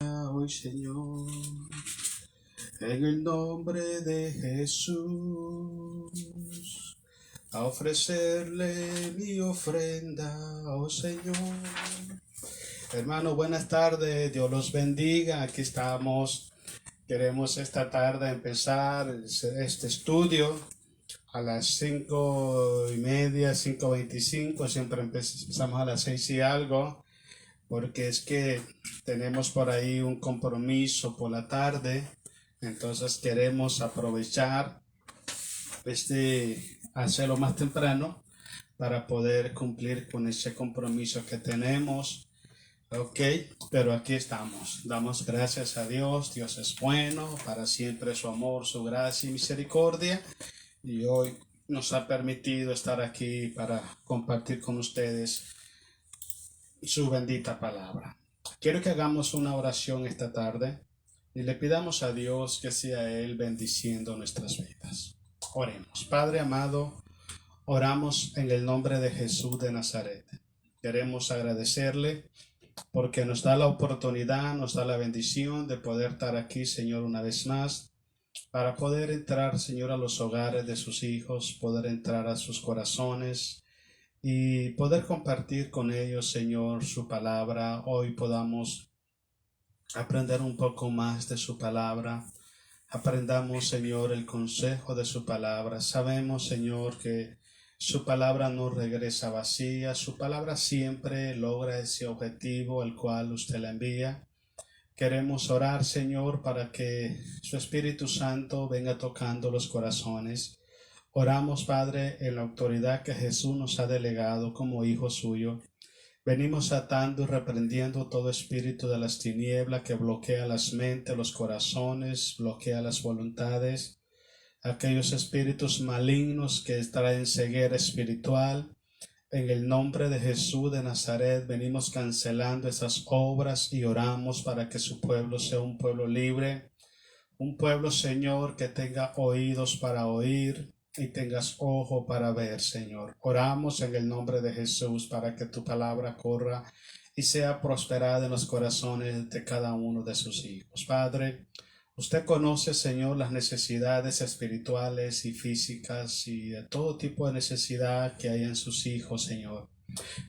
Hoy, Señor, en el nombre de Jesús, a ofrecerle mi ofrenda, oh Señor. Hermano, buenas tardes, Dios los bendiga. Aquí estamos. Queremos esta tarde empezar este estudio a las 5:30, 5:25. Siempre empezamos a las 6 y algo, porque es que tenemos por ahí un compromiso por la tarde. Entonces queremos aprovechar hacerlo más temprano para poder cumplir con ese compromiso que tenemos. Ok, pero aquí estamos. Damos gracias a Dios. Dios es bueno, para siempre su amor, su gracia y misericordia. Y hoy nos ha permitido estar aquí para compartir con ustedes su bendita palabra. Quiero que hagamos una oración esta tarde y le pidamos a Dios que sea Él bendiciendo nuestras vidas. Oremos. Padre amado, oramos en el nombre de Jesús de Nazaret. Queremos agradecerle porque nos da la oportunidad, nos da la bendición de poder estar aquí, Señor, una vez más, para poder entrar, Señor, a los hogares de sus hijos, poder entrar a sus corazones y poder compartir con ellos, Señor, su palabra. Hoy podamos aprender un poco más de su palabra. Aprendamos, Señor, el consejo de su palabra. Sabemos, Señor, que su palabra no regresa vacía. Su palabra siempre logra ese objetivo el cual usted la envía. Queremos orar, Señor, para que su Espíritu Santo venga tocando los corazones. Oramos, Padre, en la autoridad que Jesús nos ha delegado como hijo suyo. Venimos atando y reprendiendo todo espíritu de las tinieblas que bloquea las mentes, los corazones, bloquea las voluntades, aquellos espíritus malignos que traen ceguera espiritual. En el nombre de Jesús de Nazaret venimos cancelando esas obras y oramos para que su pueblo sea un pueblo libre, un pueblo, Señor, que tenga oídos para oír y tengas ojo para ver, Señor. Oramos en el nombre de Jesús para que tu palabra corra y sea prosperada en los corazones de cada uno de sus hijos. Padre, usted conoce, Señor, las necesidades espirituales y físicas y de todo tipo de necesidad que hay en sus hijos, Señor.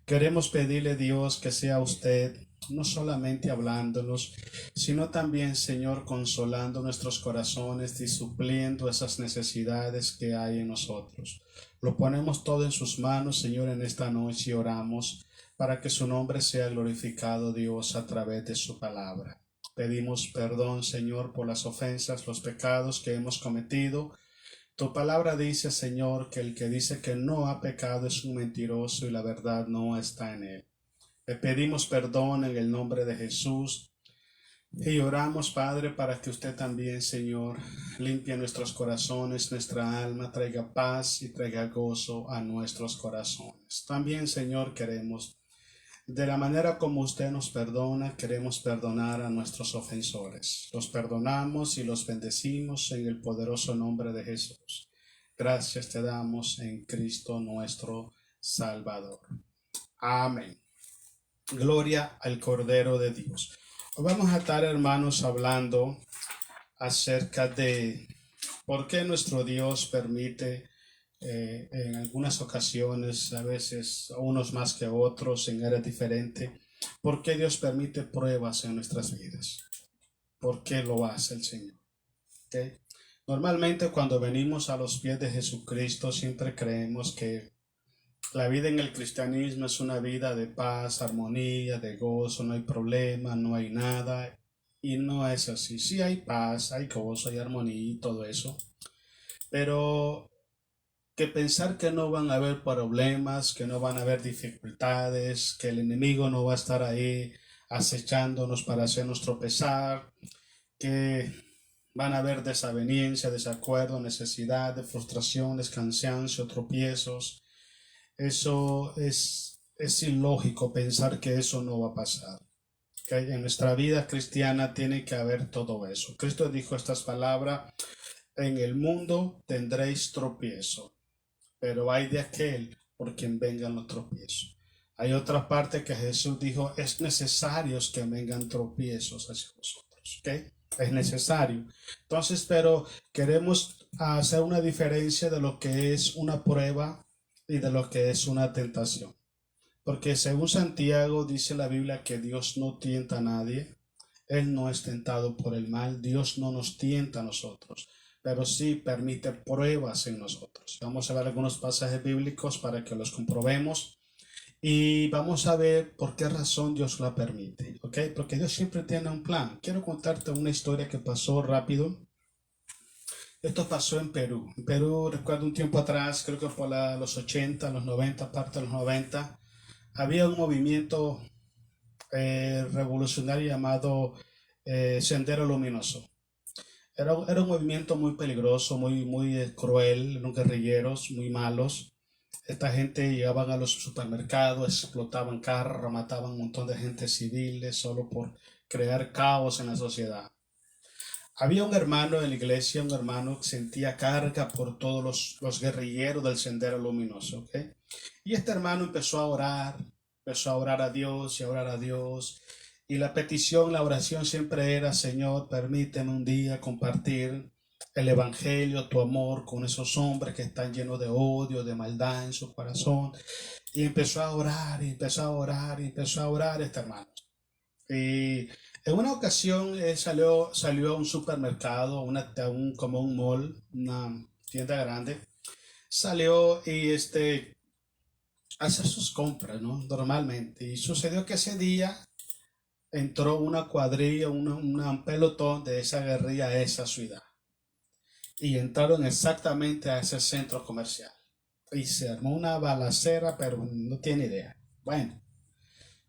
Queremos pedirle, Dios, que sea usted no solamente hablándonos, sino también, Señor, consolando nuestros corazones y supliendo esas necesidades que hay en nosotros. Lo ponemos todo en sus manos, Señor, en esta noche y oramos para que su nombre sea glorificado, Dios, a través de su palabra. Pedimos perdón, Señor, por las ofensas, los pecados que hemos cometido. Tu palabra dice, Señor, que el que dice que no ha pecado es un mentiroso y la verdad no está en él. Le pedimos perdón en el nombre de Jesús y oramos, Padre, para que usted también, Señor, limpie nuestros corazones, nuestra alma, traiga paz y traiga gozo a nuestros corazones. También, Señor, queremos, de la manera como usted nos perdona, queremos perdonar a nuestros ofensores. Los perdonamos y los bendecimos en el poderoso nombre de Jesús. Gracias te damos en Cristo nuestro Salvador. Amén. Gloria al Cordero de Dios. Hoy vamos a estar, hermanos, hablando acerca de por qué nuestro Dios permite en algunas ocasiones, a veces unos más que otros, en áreas diferentes, por qué Dios permite pruebas en nuestras vidas. ¿Por qué lo hace el Señor? ¿Okay? Normalmente cuando venimos a los pies de Jesucristo siempre creemos que la vida en el cristianismo es una vida de paz, armonía, de gozo, no hay problema, no hay nada. Y no es así. Sí hay paz, hay gozo, hay armonía y todo eso. Pero que pensar que no van a haber problemas, que no van a haber dificultades, que el enemigo no va a estar ahí acechándonos para hacernos tropezar, que van a haber desaveniencia, desacuerdo, necesidad, frustraciones, cansancio, tropiezos. Eso es ilógico pensar que eso no va a pasar. ¿Okay? En nuestra vida cristiana tiene que haber todo eso. Cristo dijo estas palabras: en el mundo tendréis tropiezo, pero hay de aquel por quien vengan los tropiezos. Hay otra parte que Jesús dijo, es necesario que vengan tropiezos hacia vosotros, ¿ok? Es necesario. Entonces, pero queremos hacer una diferencia de lo que es una prueba y de lo que es una tentación. Porque según Santiago dice la Biblia que Dios no tienta a nadie, Él no es tentado por el mal, Dios no nos tienta a nosotros, pero sí permite pruebas en nosotros. Vamos a ver algunos pasajes bíblicos para que los comprobemos y vamos a ver por qué razón Dios la permite, ¿ok? Porque Dios siempre tiene un plan. Quiero contarte una historia que pasó rápido. Esto pasó en Perú. En Perú, recuerdo un tiempo atrás, creo que por los 80, los 90, parte de los 90, había un movimiento revolucionario llamado Sendero Luminoso. Era un movimiento muy peligroso, muy cruel, unos guerrilleros muy malos. Esta gente llegaban a los supermercados, explotaban carros, mataban un montón de gente civiles solo por crear caos en la sociedad. Había un hermano en la iglesia, un hermano que sentía carga por todos los guerrilleros del Sendero Luminoso, ¿ok? Y este hermano empezó a orar a Dios y a orar a Dios. Y la petición, la oración siempre era, Señor, permíteme un día compartir el evangelio, tu amor con esos hombres que están llenos de odio, de maldad en su corazón. Y empezó a orar, y empezó a orar, y empezó a orar este hermano. Y en una ocasión salió a un supermercado, como un mall, una tienda grande. Salió y hacer sus compras, ¿no? Normalmente. Y sucedió que ese día entró una cuadrilla, un pelotón de esa guerrilla a esa ciudad. Y entraron exactamente a ese centro comercial. Y se armó una balacera, pero no tiene idea. Bueno,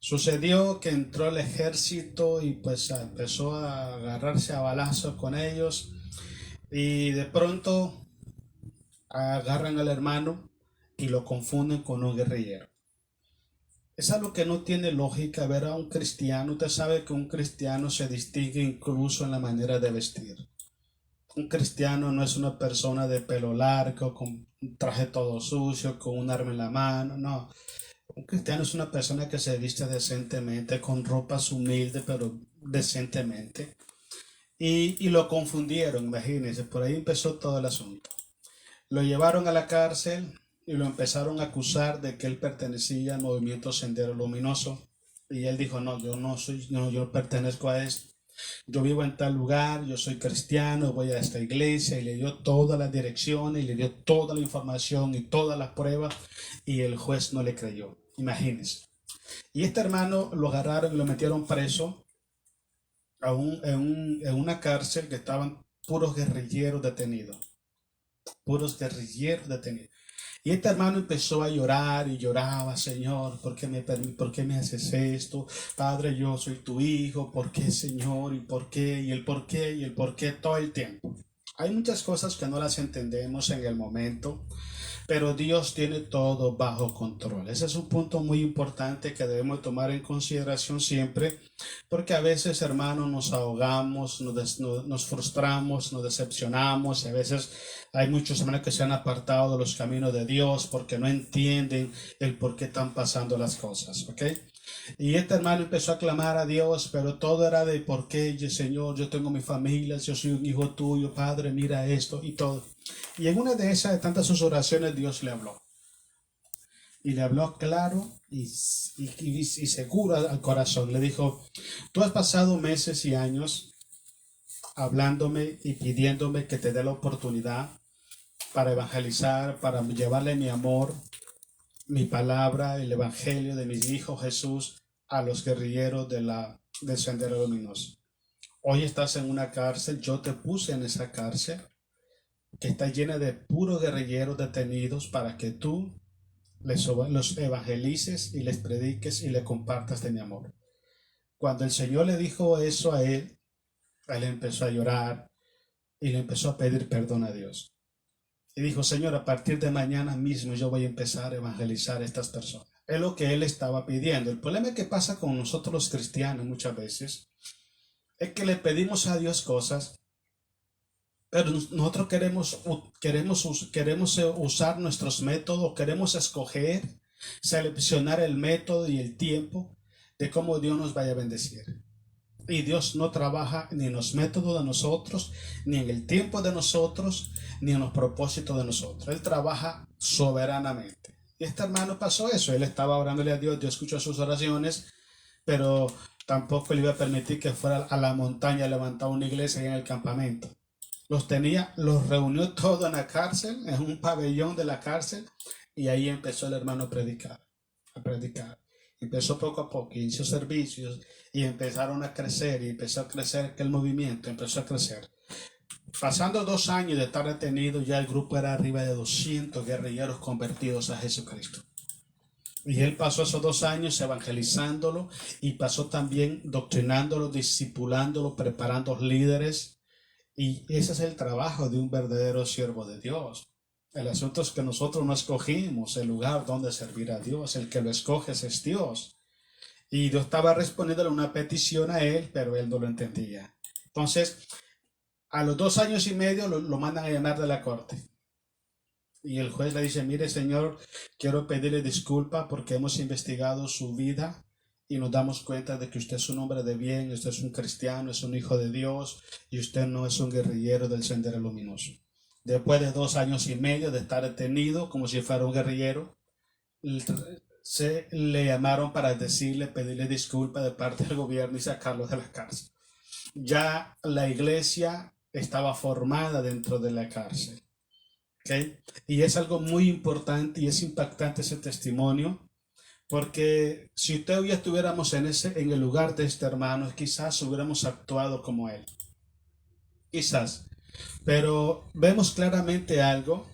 sucedió que entró el ejército y pues empezó a agarrarse a balazos con ellos. Y de pronto agarran al hermano y lo confunden con un guerrillero. Es algo que no tiene lógica ver a un cristiano. Usted sabe que un cristiano se distingue incluso en la manera de vestir. Un cristiano no es una persona de pelo largo, con un traje todo sucio, con un arma en la mano, no. Un cristiano es una persona que se viste decentemente, con ropas humildes, pero decentemente. Y lo confundieron, imagínense, por ahí empezó todo el asunto. Lo llevaron a la cárcel y lo empezaron a acusar de que él pertenecía al movimiento Sendero Luminoso. Y él dijo, no, yo pertenezco a esto. Yo vivo en tal lugar, yo soy cristiano, voy a esta iglesia, y le dio todas las direcciones, y le dio toda la información y todas las pruebas, y el juez no le creyó. Imagínense. Y este hermano lo agarraron y lo metieron preso en una cárcel que estaban puros guerrilleros detenidos. Puros guerrilleros detenidos. Y este hermano empezó a llorar y lloraba, Señor, ¿por qué me haces esto? Padre, yo soy tu hijo, ¿por qué, Señor? ¿Y por qué? Y el por qué, y el por qué todo el tiempo. Hay muchas cosas que no las entendemos en el momento, pero Dios tiene todo bajo control. Ese es un punto muy importante que debemos tomar en consideración siempre, porque a veces, hermanos, nos ahogamos, nos frustramos, nos decepcionamos, y a veces hay muchos hermanos que se han apartado de los caminos de Dios porque no entienden el por qué están pasando las cosas, ¿ok? Y este hermano empezó a clamar a Dios, pero todo era de por qué, Señor, yo tengo mi familia, yo soy un hijo tuyo, Padre, mira esto y todo. Y en una de esas, de tantas sus oraciones, Dios le habló. Y le habló claro y seguro al corazón. Le dijo, tú has pasado meses y años hablándome y pidiéndome que te dé la oportunidad para evangelizar, para llevarle mi amor, mi palabra, el evangelio de mi hijo Jesús a los guerrilleros del Sendero Luminoso. Hoy estás en una cárcel, yo te puse en esa cárcel que está llena de puros guerrilleros detenidos para que tú los evangelices y les prediques y le compartas de mi amor. Cuando el Señor le dijo eso a él empezó a llorar y le empezó a pedir perdón a Dios. Y dijo, Señor, a partir de mañana mismo yo voy a empezar a evangelizar a estas personas. Es lo que él estaba pidiendo. El problema que pasa con nosotros los cristianos muchas veces es que le pedimos a Dios cosas, pero nosotros queremos usar nuestros métodos, queremos escoger seleccionar el método y el tiempo de cómo Dios nos vaya a bendecir. Y Dios no trabaja ni en los métodos de nosotros, ni en el tiempo de nosotros, ni en los propósitos de nosotros. Él trabaja soberanamente. Y este hermano pasó eso. Él estaba orándole a Dios, Dios escuchó sus oraciones, pero tampoco le iba a permitir que fuera a la montaña a levantar una iglesia en el campamento. Los reunió todo en la cárcel, en un pabellón de la cárcel, y ahí empezó el hermano a predicar. Empezó poco a poco, hizo servicios y empezaron a crecer, y empezó a crecer aquel movimiento, empezó a crecer. Pasando 2 años de estar detenido, ya el grupo era arriba de 200 guerrilleros convertidos a Jesucristo. Y él pasó esos 2 años evangelizándolo y pasó también doctrinándolo, discipulándolo, preparando líderes. Y ese es el trabajo de un verdadero siervo de Dios. El asunto es que nosotros no escogimos el lugar donde servir a Dios. El que lo escoge es Dios. Y Dios estaba respondiéndole una petición a él, pero él no lo entendía. Entonces, a los 2 años y medio lo mandan a llamar de la corte. Y el juez le dice, mire señor, quiero pedirle disculpa porque hemos investigado su vida y nos damos cuenta de que usted es un hombre de bien, usted es un cristiano, es un hijo de Dios y usted no es un guerrillero del Sendero Luminoso. Después de 2 años y medio de estar detenido como si fuera un guerrillero, le llamaron para pedirle disculpa de parte del gobierno y sacarlo de la cárcel. Ya la iglesia estaba formada dentro de la cárcel. ¿Okay? Y es algo muy importante y es impactante ese testimonio, porque si usted y yo estuviéramos en el lugar de este hermano, quizás hubiéramos actuado como él. Quizás. Pero vemos claramente algo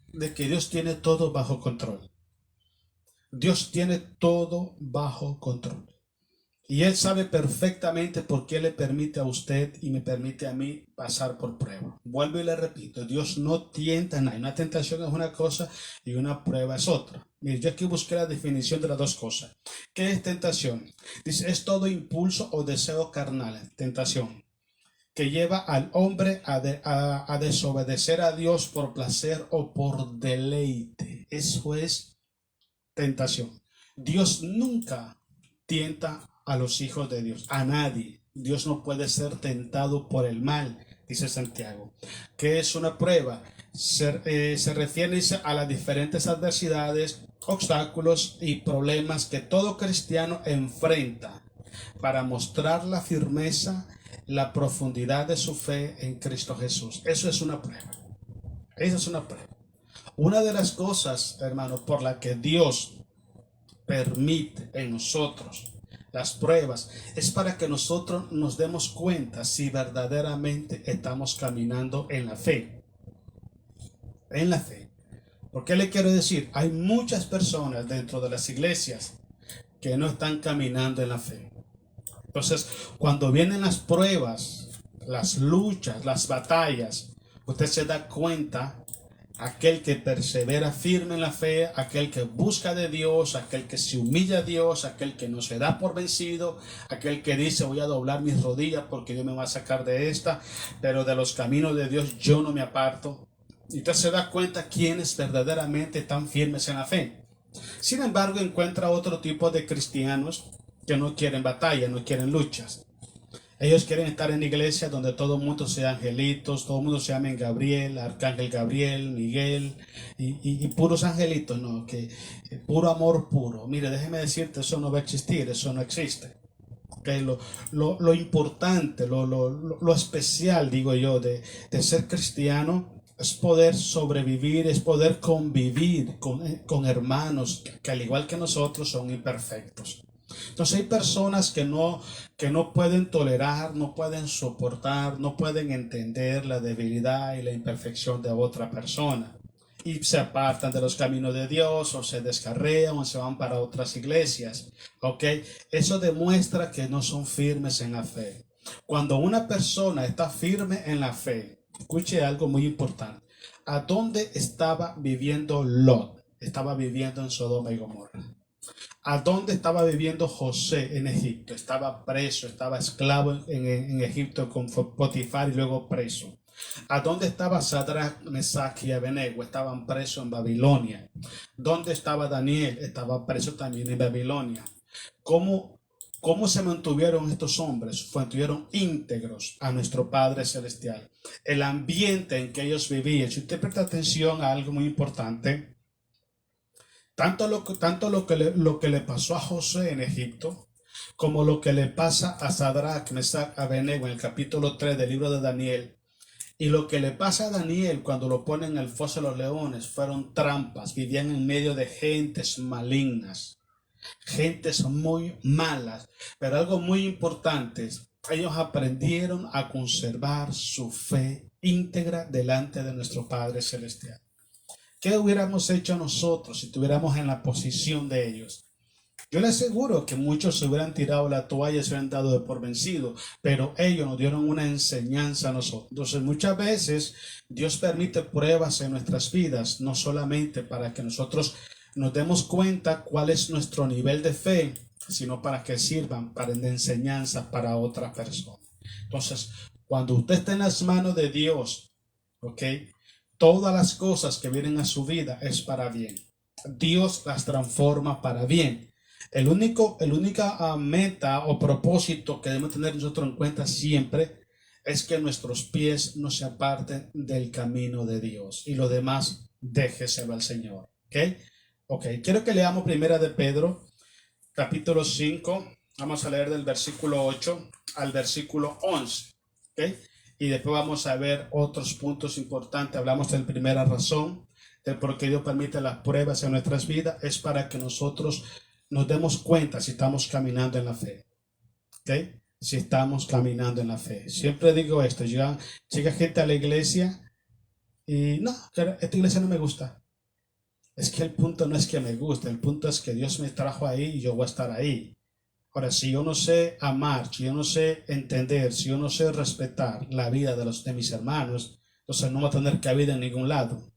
de que Dios tiene todo bajo control. Dios tiene todo bajo control. Y Él sabe perfectamente por qué le permite a usted y me permite a mí pasar por prueba. Vuelvo y le repito, Dios no tienta a nadie. Una tentación es una cosa y una prueba es otra. Mire, yo aquí busqué la definición de las dos cosas. ¿Qué es tentación? Dice, es todo impulso o deseo carnal, tentación, que lleva al hombre a desobedecer a Dios por placer o por deleite. Eso es tentación. Dios nunca tienta a los hijos de Dios, a nadie. Dios no puede ser tentado por el mal, dice Santiago. ¿Qué es una prueba? Se refiere a las diferentes adversidades, obstáculos y problemas que todo cristiano enfrenta para mostrar la firmeza, la profundidad de su fe en Cristo Jesús. Eso es una prueba. Esa es una prueba. Una de las cosas, hermano, por la que Dios permite en nosotros las pruebas es para que nosotros nos demos cuenta si verdaderamente estamos caminando en la fe. En la fe. ¿Por qué le quiero decir? Hay muchas personas dentro de las iglesias que no están caminando en la fe. Entonces, cuando vienen las pruebas, las luchas, las batallas, usted se da cuenta. Aquel que persevera firme en la fe, aquel que busca de Dios, aquel que se humilla a Dios, aquel que no se da por vencido, aquel que dice voy a doblar mis rodillas porque Dios me va a sacar de esta, pero de los caminos de Dios yo no me aparto. Y usted se da cuenta quiénes verdaderamente están firmes en la fe. Sin embargo, encuentra otro tipo de cristianos que no quieren batalla, no quieren luchas. Ellos quieren estar en la iglesia donde todo el mundo sea angelitos, todo el mundo se llame Gabriel, Arcángel Gabriel, Miguel y puros angelitos, no, que puro amor puro. Mire, déjeme decirte, eso no va a existir, eso no existe. Okay, lo importante, lo especial, digo yo, de ser cristiano es poder sobrevivir, es poder convivir con hermanos que al igual que nosotros son imperfectos. Entonces hay personas que no pueden tolerar, no pueden soportar, no pueden entender la debilidad y la imperfección de otra persona. Y se apartan de los caminos de Dios, o se descarrean, o se van para otras iglesias. ¿Ok? Eso demuestra que no son firmes en la fe. Cuando una persona está firme en la fe, escuche algo muy importante. ¿A dónde estaba viviendo Lot? Estaba viviendo en Sodoma y Gomorra. ¿A dónde estaba viviendo José en Egipto? Estaba preso, estaba esclavo en Egipto con Potifar y luego preso. ¿A dónde estaba Sadrach, Mesach y Abednego? Estaban presos en Babilonia. ¿Dónde estaba Daniel? Estaba preso también en Babilonia. ¿Cómo se mantuvieron estos hombres? Mantuvieron íntegros a nuestro Padre Celestial. El ambiente en que ellos vivían. Si usted presta atención a algo muy importante, tanto lo que le pasó a José en Egipto, como lo que le pasa a Sadrach, Mesach, Abednego en el capítulo 3 del libro de Daniel, y lo que le pasa a Daniel cuando lo ponen en el foso de los leones, fueron trampas. Vivían en medio de gentes malignas, gentes muy malas, pero algo muy importante, ellos aprendieron a conservar su fe íntegra delante de nuestro Padre Celestial. ¿Qué hubiéramos hecho nosotros si estuviéramos en la posición de ellos? Yo les aseguro que muchos se hubieran tirado la toalla y se hubieran dado de por vencido, pero ellos nos dieron una enseñanza a nosotros. Entonces, muchas veces Dios permite pruebas en nuestras vidas, no solamente para que nosotros nos demos cuenta cuál es nuestro nivel de fe, sino para que sirvan para enseñanza para otras personas. Entonces, cuando usted está en las manos de Dios, ¿ok? Todas las cosas que vienen a su vida es para bien. Dios las transforma para bien. El única meta o propósito que debemos tener nosotros en cuenta siempre es que nuestros pies no se aparten del camino de Dios y lo demás déjeselo al Señor. ¿Ok? Quiero que leamos primera de Pedro, capítulo 5. Vamos a leer del versículo 8 al versículo 11. ¿Ok? Y después vamos a ver otros puntos importantes. Hablamos de la primera razón del por qué Dios permite las pruebas en nuestras vidas. Es para que nosotros nos demos cuenta si estamos caminando en la fe. ¿Ok? Si estamos caminando en la fe. Siempre digo esto. Llega gente a la iglesia y no, esta iglesia no me gusta. Es que el punto no es que me guste. El punto es que Dios me trajo ahí y yo voy a estar ahí. Ahora, si yo no sé amar, si yo no sé entender, si yo no sé respetar la vida de mis hermanos, entonces no voy a tener cabida en ningún lado,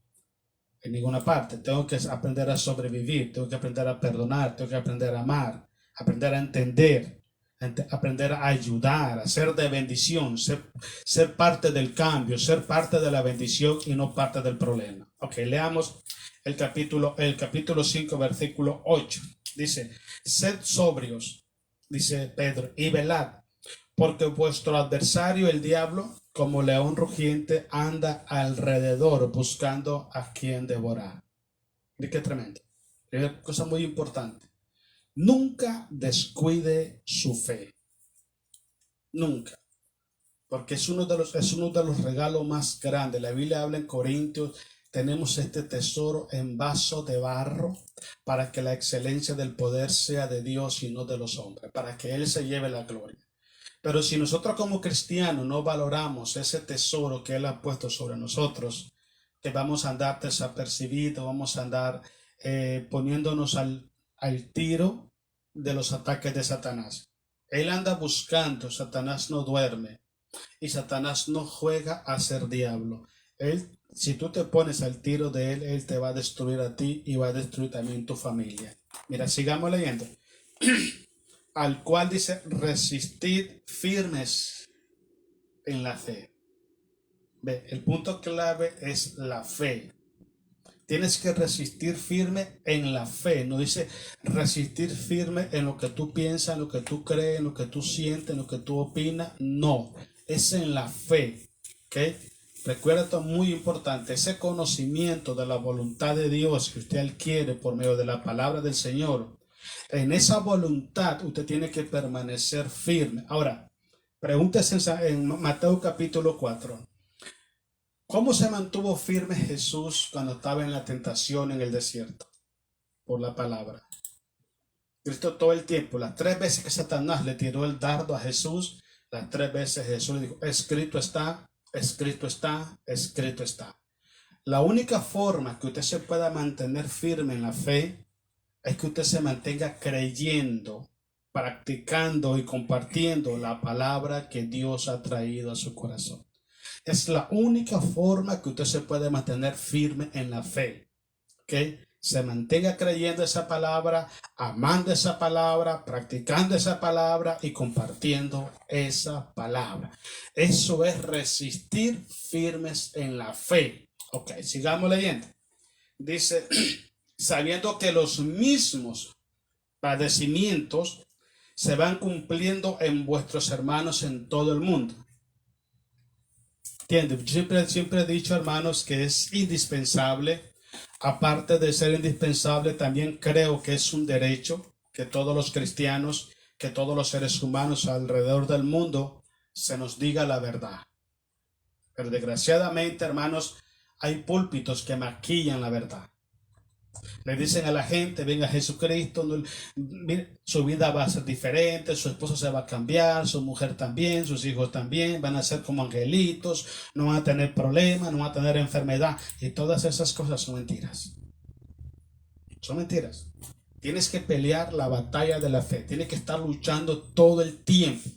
en ninguna parte. Tengo que aprender a sobrevivir, tengo que aprender a perdonar, tengo que aprender a amar, aprender a entender, aprender a ayudar, a ser de bendición, ser parte del cambio, ser parte de la bendición y no parte del problema. Ok, leamos el capítulo 5, versículo 8. Dice, sed sobrios, dice Pedro, y velad, porque vuestro adversario, el diablo, como león rugiente, anda alrededor buscando a quien devorar. ¿Y qué tremendo? Una cosa muy importante. Nunca descuide su fe. Nunca. Porque es uno de los regalos más grandes. La Biblia habla en Corintios, tenemos este tesoro en vaso de barro para que la excelencia del poder sea de Dios y no de los hombres, para que Él se lleve la gloria. Pero si nosotros como cristianos no valoramos ese tesoro que Él ha puesto sobre nosotros, que vamos a andar desapercibidos, vamos a andar poniéndonos al tiro de los ataques de Satanás. Él anda buscando, Satanás no duerme y Satanás no juega a ser diablo. Si tú te pones al tiro de él, él te va a destruir a ti y va a destruir también tu familia. Mira, sigamos leyendo. Al cual dice, resistid firmes en la fe. Ve, el punto clave es la fe. Tienes que resistir firme en la fe. No dice resistir firme en lo que tú piensas, en lo que tú crees, en lo que tú sientes, en lo que tú opinas. No, es en la fe. ¿Ok? Recuerda esto muy importante, ese conocimiento de la voluntad de Dios que usted adquiere por medio de la palabra del Señor. En esa voluntad usted tiene que permanecer firme. Ahora, pregúntese en Mateo capítulo 4. ¿Cómo se mantuvo firme Jesús cuando estaba en la tentación en el desierto? Por la palabra. Cristo todo el tiempo, las 3 veces que Satanás le tiró el dardo a Jesús, las 3 veces Jesús le dijo, escrito está. Escrito está, escrito está. La única forma que usted se pueda mantener firme en la fe es que usted se mantenga creyendo, practicando y compartiendo la palabra que Dios ha traído a su corazón. Es la única forma que usted se puede mantener firme en la fe. ¿Ok? se mantenga creyendo esa palabra, amando esa palabra, practicando esa palabra y compartiendo esa palabra. Eso es resistir firmes en la fe. Ok, sigamos leyendo. Dice, sabiendo que los mismos padecimientos se van cumpliendo en vuestros hermanos en todo el mundo. ¿Entienden? Siempre he dicho, hermanos, que es indispensable. Aparte de ser indispensable, también creo que es un derecho que todos los cristianos, que todos los seres humanos alrededor del mundo se nos diga la verdad. Pero desgraciadamente, hermanos, hay púlpitos que maquillan la verdad. Le dicen a la gente, venga Jesucristo, su vida va a ser diferente, su esposo se va a cambiar, su mujer también, sus hijos también, van a ser como angelitos, no van a tener problemas, no van a tener enfermedad. Y todas esas cosas son mentiras. Son mentiras. Tienes que pelear la batalla de la fe, tienes que estar luchando todo el tiempo,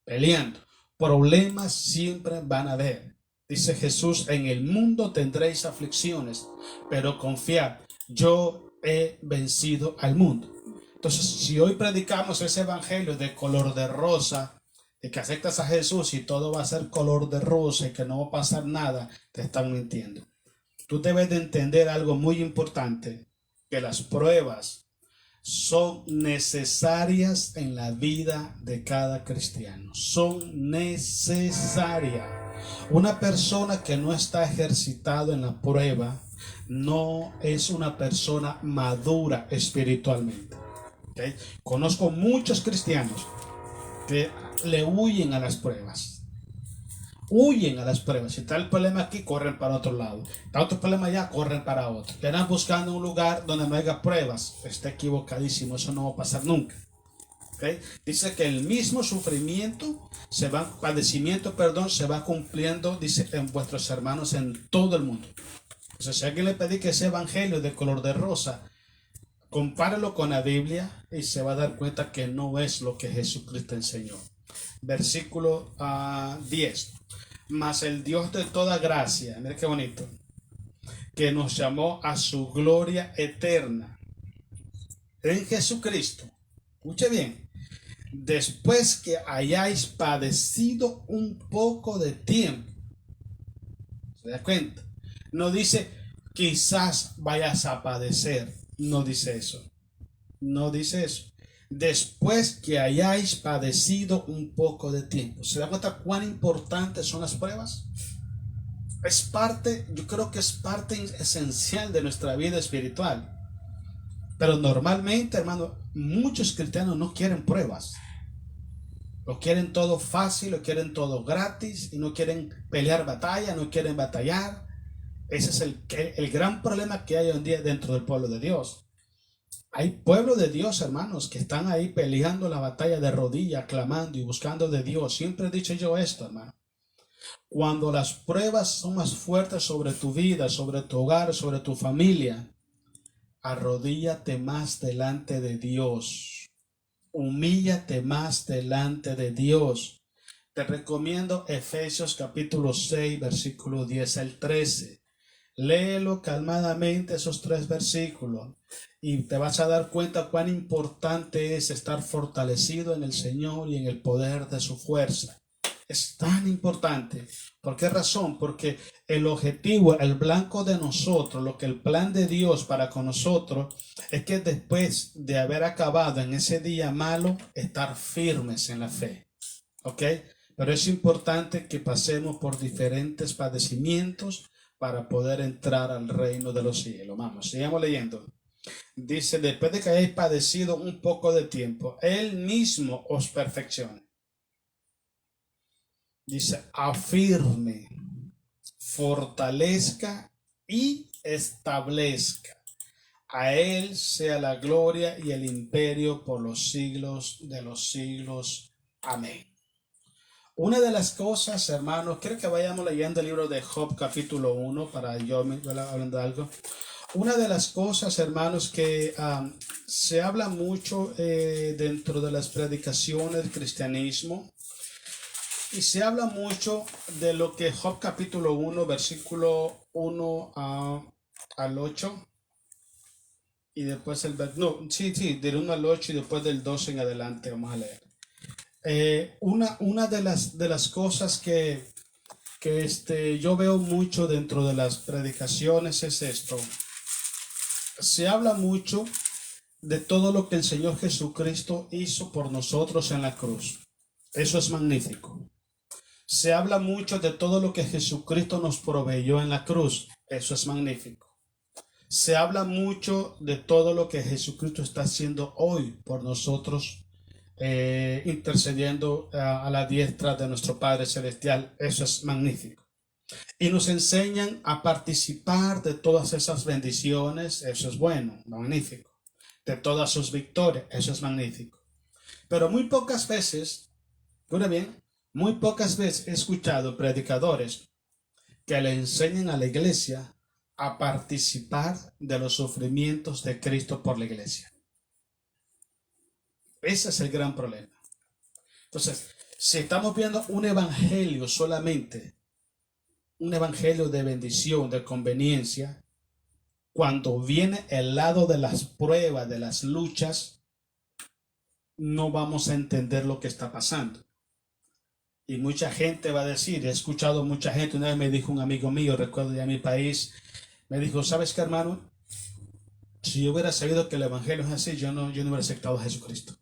peleando. Problemas siempre van a haber. Dice Jesús, en el mundo tendréis aflicciones, pero confiad, yo he vencido al mundo. Entonces, si hoy predicamos ese evangelio de color de rosa, de que aceptas a Jesús y todo va a ser color de rosa y que no va a pasar nada, te están mintiendo. Tú debes de entender algo muy importante, que las pruebas son necesarias en la vida de cada cristiano. Son necesarias. Una persona que no está ejercitado en la prueba no es una persona madura espiritualmente. ¿Okay? Conozco muchos cristianos que le huyen a las pruebas. Huyen a las pruebas. Si está el problema aquí, corren para otro lado. Está otro problema allá, corren para otro. Están buscando un lugar donde no haya pruebas. Está equivocadísimo. Eso no va a pasar nunca. ¿Okay? Dice que el mismo padecimiento, se va cumpliendo, dice, en vuestros hermanos en todo el mundo. Entonces, si alguien le pedí que ese evangelio de color de rosa, compárelo con la Biblia y se va a dar cuenta que no es lo que Jesucristo enseñó. Versículo 10. Mas el Dios de toda gracia, mira qué bonito, que nos llamó a su gloria eterna en Jesucristo. Escuche bien. Después que hayáis padecido un poco de tiempo. ¿Se da cuenta? No dice quizás vayas a padecer. No dice eso. No dice eso. Después que hayáis padecido un poco de tiempo. ¿Se da cuenta cuán importantes son las pruebas? Yo creo que es parte esencial de nuestra vida espiritual. Pero normalmente, hermano, muchos cristianos no quieren pruebas. Lo quieren todo fácil, lo quieren todo gratis y no quieren pelear batalla, no quieren batallar. Ese es el gran problema que hay hoy en día dentro del pueblo de Dios. Hay pueblo de Dios, hermanos, que están ahí peleando la batalla de rodillas, clamando y buscando de Dios. Siempre he dicho yo esto, hermano. Cuando las pruebas son más fuertes sobre tu vida, sobre tu hogar, sobre tu familia, arrodíllate más delante de Dios. Humíllate más delante de Dios. Te recomiendo Efesios capítulo 6, versículo 10 al 13. Léelo calmadamente esos 3 versículos y te vas a dar cuenta cuán importante es estar fortalecido en el Señor y en el poder de su fuerza. Es tan importante. ¿Por qué razón? Porque el objetivo, el blanco de nosotros, lo que el plan de Dios para con nosotros es que después de haber acabado en ese día malo, estar firmes en la fe. ¿Ok? Pero es importante que pasemos por diferentes padecimientos para poder entrar al reino de los cielos. Vamos, sigamos leyendo. Dice, después de que hayáis padecido un poco de tiempo, Él mismo os perfeccione. Dice, afirme, fortalezca y establezca. A Él sea la gloria y el imperio por los siglos de los siglos. Amén. Una de las cosas, hermanos, quiero que vayamos leyendo el libro de Job capítulo 1 para yo hablando de algo. Una de las cosas, hermanos, que se habla mucho dentro de las predicaciones del cristianismo, y se habla mucho de lo que Job capítulo 1, versículo 1 al 8, y después no, sí, del 1 al 8 y después del 12 en adelante vamos a leer. Una de las cosas que yo veo mucho dentro de las predicaciones es esto. Se habla mucho de todo lo que el Señor Jesucristo hizo por nosotros en la cruz. Eso es magnífico. Se habla mucho de todo lo que Jesucristo nos proveyó en la cruz. Eso es magnífico. Se habla mucho de todo lo que Jesucristo está haciendo hoy por nosotros, intercediendo a la diestra de nuestro Padre Celestial. Eso es magnífico. Y nos enseñan a participar de todas esas bendiciones. Eso es bueno, magnífico. De todas sus victorias. Eso es magnífico. Pero muy pocas veces, escucha bien, muy pocas veces he escuchado predicadores que le enseñen a la iglesia a participar de los sufrimientos de Cristo por la iglesia. Ese es el gran problema. Entonces, si estamos viendo un evangelio solamente, un evangelio de bendición, de conveniencia, cuando viene el lado de las pruebas, de las luchas, no vamos a entender lo que está pasando. Y mucha gente va a decir, he escuchado mucha gente, una vez me dijo un amigo mío, recuerdo ya en mi país, me dijo, ¿sabes qué, hermano? Si yo hubiera sabido que el evangelio es así, yo no hubiera aceptado a Jesucristo.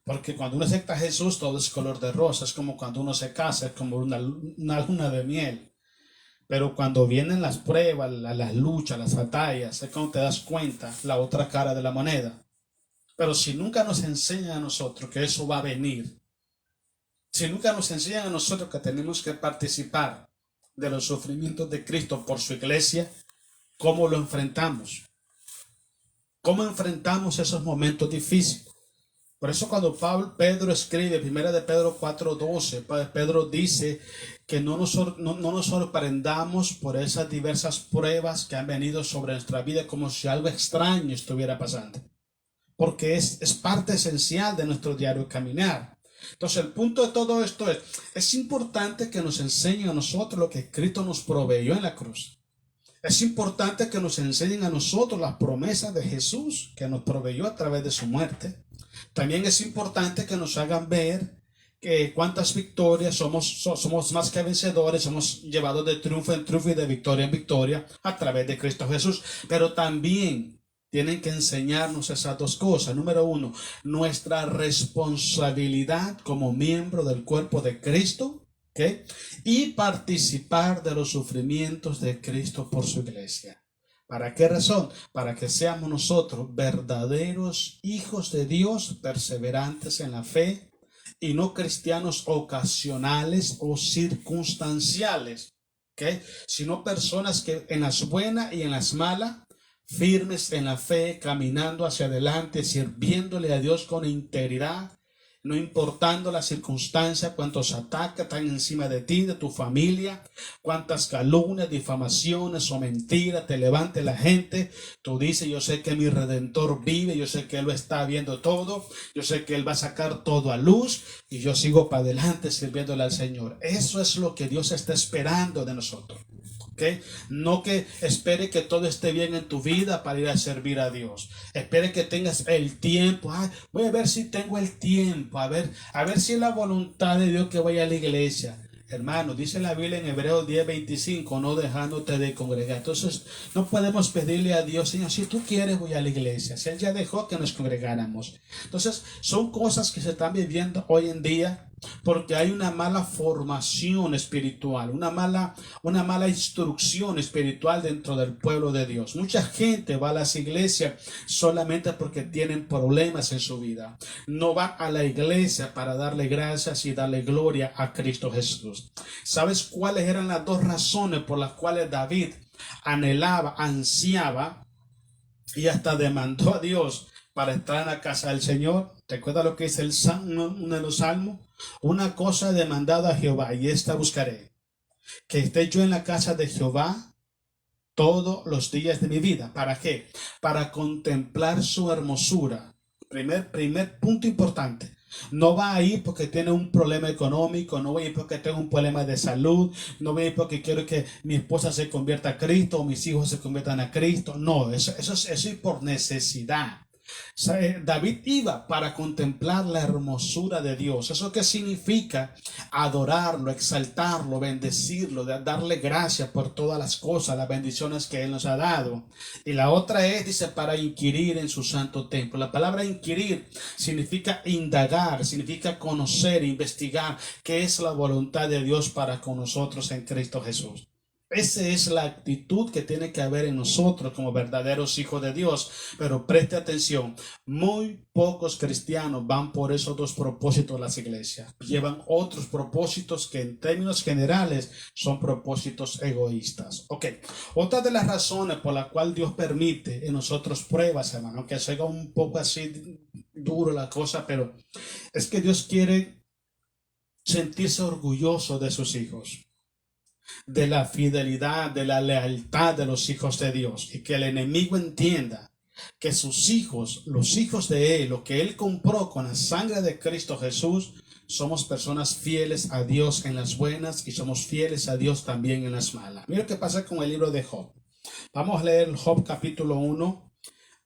Porque cuando uno acepta a Jesús, todo es color de rosa, es como cuando uno se casa, es como una luna de miel. Pero cuando vienen las pruebas, las luchas, las batallas, es cuando te das cuenta la otra cara de la moneda. Pero si nunca nos enseñan a nosotros que eso va a venir, si nunca nos enseñan a nosotros que tenemos que participar de los sufrimientos de Cristo por su iglesia, ¿cómo lo enfrentamos? ¿Cómo enfrentamos esos momentos difíciles? Por eso cuando Pedro escribe, 1 de Pedro 4:12, Pedro dice que no nos sorprendamos por esas diversas pruebas que han venido sobre nuestra vida como si algo extraño estuviera pasando. Porque es parte esencial de nuestro diario caminar. Entonces el punto de todo esto es importante que nos enseñen a nosotros lo que Cristo nos proveyó en la cruz. Es importante que nos enseñen a nosotros las promesas de Jesús que nos proveyó a través de su muerte. También es importante que nos hagan ver que cuántas victorias somos más que vencedores, somos llevados de triunfo en triunfo y de victoria en victoria a través de Cristo Jesús. Pero también tienen que enseñarnos esas dos cosas. Número uno, nuestra responsabilidad como miembro del cuerpo de Cristo. ¿Okay? Y participar de los sufrimientos de Cristo por su iglesia. ¿Para qué razón? Para que seamos nosotros verdaderos hijos de Dios, perseverantes en la fe y no cristianos ocasionales o circunstanciales, ¿okay? Sino personas que en las buenas y en las malas, firmes en la fe, caminando hacia adelante, sirviéndole a Dios con integridad, no importando la circunstancia, cuántos ataques están encima de ti, de tu familia, cuántas calumnias, difamaciones o mentiras te levante la gente. Tú dices, yo sé que mi Redentor vive, yo sé que Él lo está viendo todo, yo sé que Él va a sacar todo a luz y yo sigo para adelante sirviéndole al Señor. Eso es lo que Dios está esperando de nosotros. ¿Okay? No que espere que todo esté bien en tu vida para ir a servir a Dios. Espere que tengas el tiempo. Voy a ver si tengo el tiempo. A ver si es la voluntad de Dios que vaya a la iglesia. Hermano, dice la Biblia en Hebreos 10:25, no dejándote de congregar. Entonces, no podemos pedirle a Dios, Señor, si tú quieres voy a la iglesia. Si Él ya dejó que nos congregáramos. Entonces, son cosas que se están viviendo hoy en día porque hay una mala formación espiritual, una mala instrucción espiritual dentro del pueblo de Dios. Mucha gente va a las iglesias solamente porque tienen problemas en su vida. No va a la iglesia para darle gracias y darle gloria a Cristo Jesús. ¿Sabes cuáles eran las dos razones por las cuales David anhelaba, ansiaba y hasta demandó a Dios para estar en la casa del Señor? ¿Te acuerdas lo que dice uno de los salmos? Una cosa he demandado a Jehová y esta buscaré, que esté yo en la casa de Jehová todos los días de mi vida. ¿Para qué? Para contemplar su hermosura. Primer punto importante. No va a ir porque tiene un problema económico, no voy a ir porque tengo un problema de salud, no voy a ir porque quiero que mi esposa se convierta a Cristo o mis hijos se conviertan a Cristo. No, eso es por necesidad. David iba para contemplar la hermosura de Dios. ¿Eso qué significa? Adorarlo, exaltarlo, bendecirlo, darle gracias por todas las cosas, las bendiciones que Él nos ha dado. Y la otra es, dice, para inquirir en su santo templo. La palabra inquirir significa indagar, significa conocer, investigar qué es la voluntad de Dios para con nosotros en Cristo Jesús. Esa es la actitud que tiene que haber en nosotros como verdaderos hijos de Dios. Pero preste atención, muy pocos cristianos van por esos dos propósitos a las iglesias. Llevan otros propósitos que en términos generales son propósitos egoístas. Ok, otra de las razones por la cual Dios permite en nosotros pruebas, hermano, que sea un poco así duro la cosa, pero es que Dios quiere sentirse orgulloso de sus hijos, de la fidelidad, de la lealtad de los hijos de Dios, y que el enemigo entienda que sus hijos, los hijos de Él, lo que Él compró con la sangre de Cristo Jesús, somos personas fieles a Dios en las buenas y somos fieles a Dios también en las malas. Mira qué pasa con el libro de Job. Vamos a leer Job capítulo 1,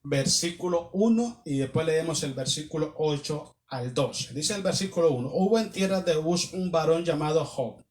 versículo 1 y después leemos el versículo 8 al 12. Dice el versículo 1: hubo en tierra de Uz un varón llamado Job,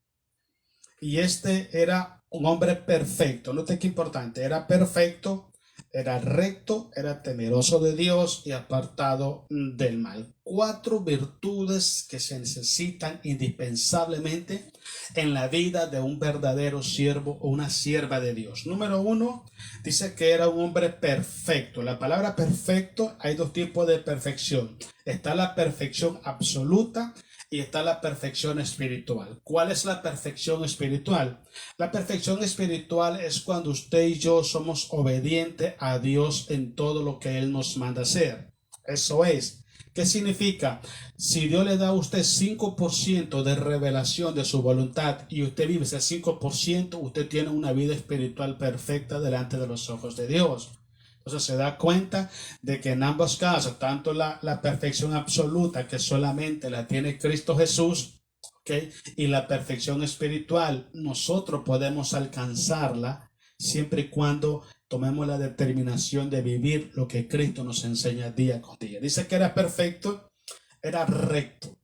y este era un hombre perfecto. Note qué importante, era perfecto, era recto, era temeroso de Dios y apartado del mal. 4 virtudes que se necesitan indispensablemente en la vida de un verdadero siervo o una sierva de Dios. Número 1, dice que era un hombre perfecto. La palabra perfecto, hay dos tipos de perfección. Está la perfección absoluta y está la perfección espiritual. ¿Cuál es la perfección espiritual? La perfección espiritual es cuando usted y yo somos obedientes a Dios en todo lo que Él nos manda hacer. Eso es. ¿Qué significa? Si Dios le da a usted 5% de revelación de su voluntad y usted vive ese 5%, usted tiene una vida espiritual perfecta delante de los ojos de Dios. Entonces se da cuenta de que en ambos casos, tanto la perfección absoluta que solamente la tiene Cristo Jesús, ¿okay?, y la perfección espiritual, nosotros podemos alcanzarla siempre y cuando tomemos la determinación de vivir lo que Cristo nos enseña día con día. Dice que era perfecto, era recto,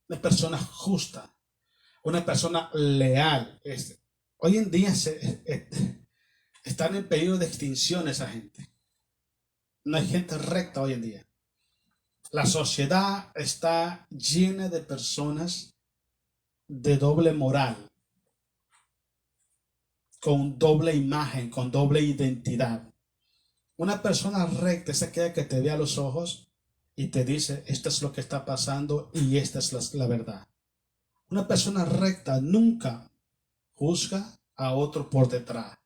una persona justa, una persona leal. Hoy en día están en peligro de extinción esa gente. No hay gente recta hoy en día. La sociedad está llena de personas de doble moral, con doble imagen, con doble identidad. Una persona recta es aquella que te ve a los ojos y te dice, esto es lo que está pasando y esta es la verdad. Una persona recta nunca juzga a otro por detrás.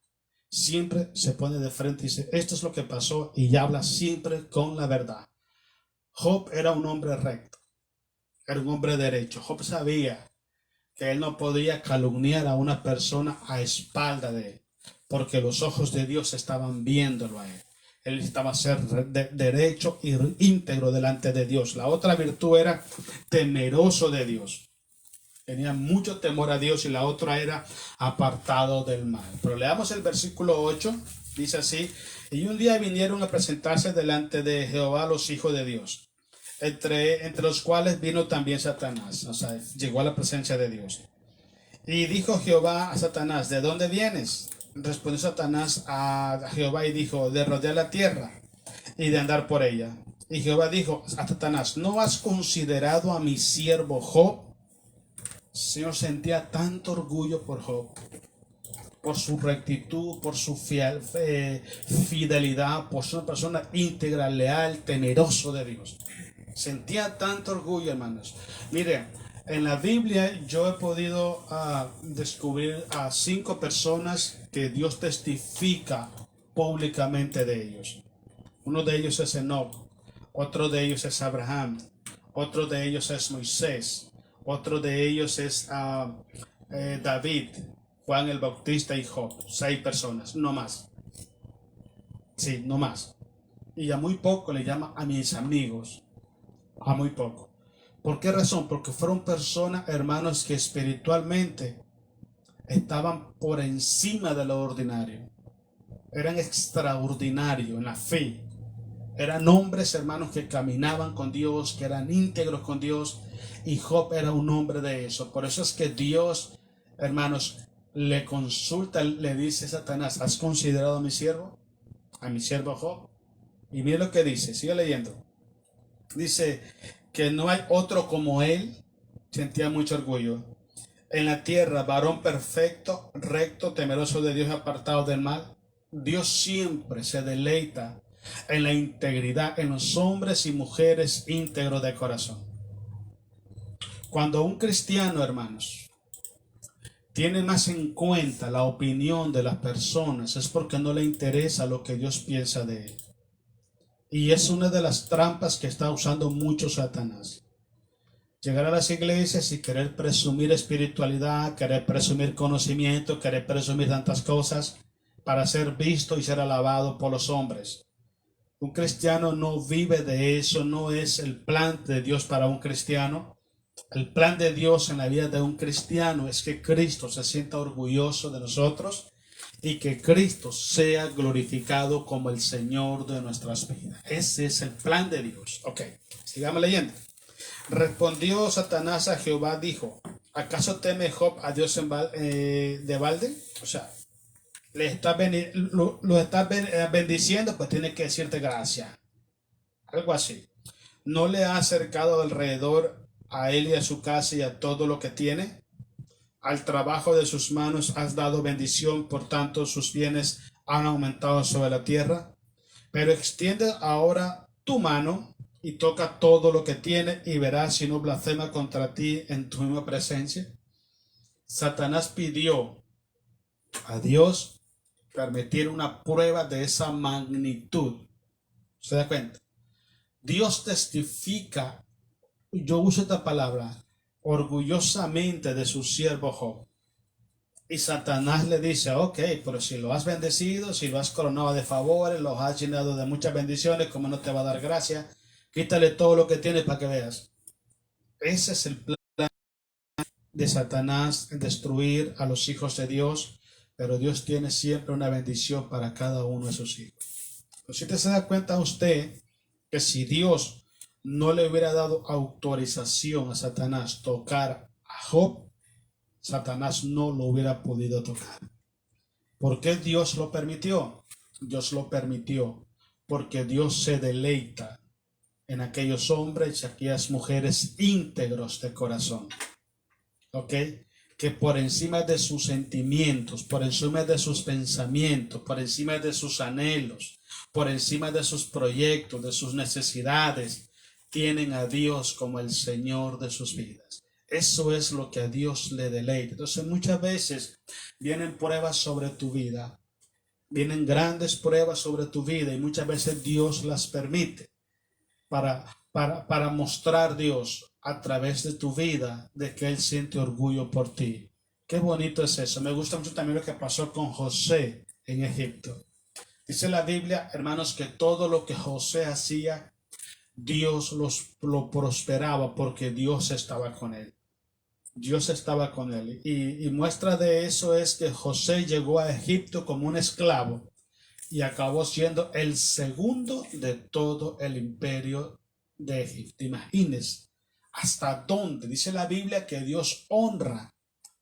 Siempre se pone de frente y dice, esto es lo que pasó, y habla siempre con la verdad. Job era un hombre recto, era un hombre derecho. Job sabía que él no podía calumniar a una persona a espalda de él, porque los ojos de Dios estaban viéndolo a él. Él estaba a ser derecho y íntegro delante de Dios. La otra virtud era temeroso de Dios. Tenía mucho temor a Dios, y la otra era apartado del mal. Pero leamos el versículo 8, dice así: y un día vinieron a presentarse delante de Jehová los hijos de Dios, entre los cuales vino también Satanás. O sea, llegó a la presencia de Dios. Y dijo Jehová a Satanás, ¿de dónde vienes? Respondió Satanás a Jehová y dijo, de rodear la tierra y de andar por ella. Y Jehová dijo a Satanás, ¿no has considerado a mi siervo Job? El Señor sentía tanto orgullo por Job, por su rectitud, por su fidelidad, por ser una persona íntegra, leal, temeroso de Dios. Sentía tanto orgullo, hermanos. Mire, en la Biblia yo he podido descubrir a 5 personas que Dios testifica públicamente de ellos. Uno de ellos es Enoc, otro de ellos es Abraham, otro de ellos es Moisés, otro de ellos es David, Juan el Bautista y Job. 6 personas, no más. Sí, no más. Y a muy poco le llama a mis amigos. a muy poco. ¿Por qué razón? Porque fueron personas, hermanos, que espiritualmente estaban por encima de lo ordinario. Eran extraordinarios en la fe. Eran hombres, hermanos, que caminaban con Dios, que eran íntegros con Dios. Y Job era un hombre de eso. Por eso es que Dios, hermanos, le consulta, le dice a Satanás: ¿has considerado a mi siervo? A mi siervo Job. Y mire lo que dice, sigue leyendo. Dice que no hay otro como él. Sentía mucho orgullo. En la tierra, varón perfecto, recto, temeroso de Dios, apartado del mal. Dios siempre se deleita en la integridad, en los hombres y mujeres íntegros de corazón. Cuando un cristiano, hermanos, tiene más en cuenta la opinión de las personas, es porque no le interesa lo que Dios piensa de él. Y es una de las trampas que está usando mucho Satanás. Llegar a las iglesias y querer presumir espiritualidad, querer presumir conocimiento, querer presumir tantas cosas para ser visto y ser alabado por los hombres. Un cristiano no vive de eso, no es el plan de Dios para un cristiano. El plan de Dios en la vida de un cristiano es que Cristo se sienta orgulloso de nosotros y que Cristo sea glorificado como el Señor de nuestras vidas. Ese es el plan de Dios. Ok, sigamos leyendo. Respondió Satanás a Jehová, dijo: ¿acaso teme Job a Dios de balde? O sea, lo estás bendiciendo, pues tiene que decirte gracias. Algo así. ¿No le ha acercado alrededor a él y a su casa y a todo lo que tiene? Al trabajo de sus manos has dado bendición, por tanto sus bienes han aumentado sobre la tierra. Pero extiende ahora tu mano y toca todo lo que tiene y verás si no blasfema contra ti en tu misma presencia. Satanás pidió a Dios permitir una prueba de esa magnitud. ¿Se da cuenta? Dios testifica, yo uso esta palabra, orgullosamente de su siervo Job. Y Satanás le dice: ok, pero si lo has bendecido, si lo has coronado de favores, lo has llenado de muchas bendiciones, ¿cómo no te va a dar gracia? Quítale todo lo que tienes para que veas. Ese es el plan de Satanás, destruir a los hijos de Dios, pero Dios tiene siempre una bendición para cada uno de sus hijos. Pero si te se da cuenta usted que si Dios no le hubiera dado autorización a Satanás tocar a Job, Satanás no lo hubiera podido tocar. ¿Por qué Dios lo permitió? Dios lo permitió porque Dios se deleita en aquellos hombres y aquellas mujeres íntegros de corazón. ¿Ok? Que por encima de sus sentimientos, por encima de sus pensamientos, por encima de sus anhelos, por encima de sus proyectos, de sus necesidades, tienen a Dios como el Señor de sus vidas. Eso es lo que a Dios le deleita. Entonces muchas veces vienen pruebas sobre tu vida, vienen grandes pruebas sobre tu vida y muchas veces Dios las permite para mostrar Dios a través de tu vida de que Él siente orgullo por ti. Qué bonito es eso. Me gusta mucho también lo que pasó con José en Egipto. Dice la Biblia, hermanos, que todo lo que José hacía, Dios lo prosperaba porque Dios estaba con él. Dios estaba con él. Y muestra de eso es que José llegó a Egipto como un esclavo y acabó siendo el segundo de todo el imperio de Egipto. Imagínense hasta dónde. Dice la Biblia que Dios honra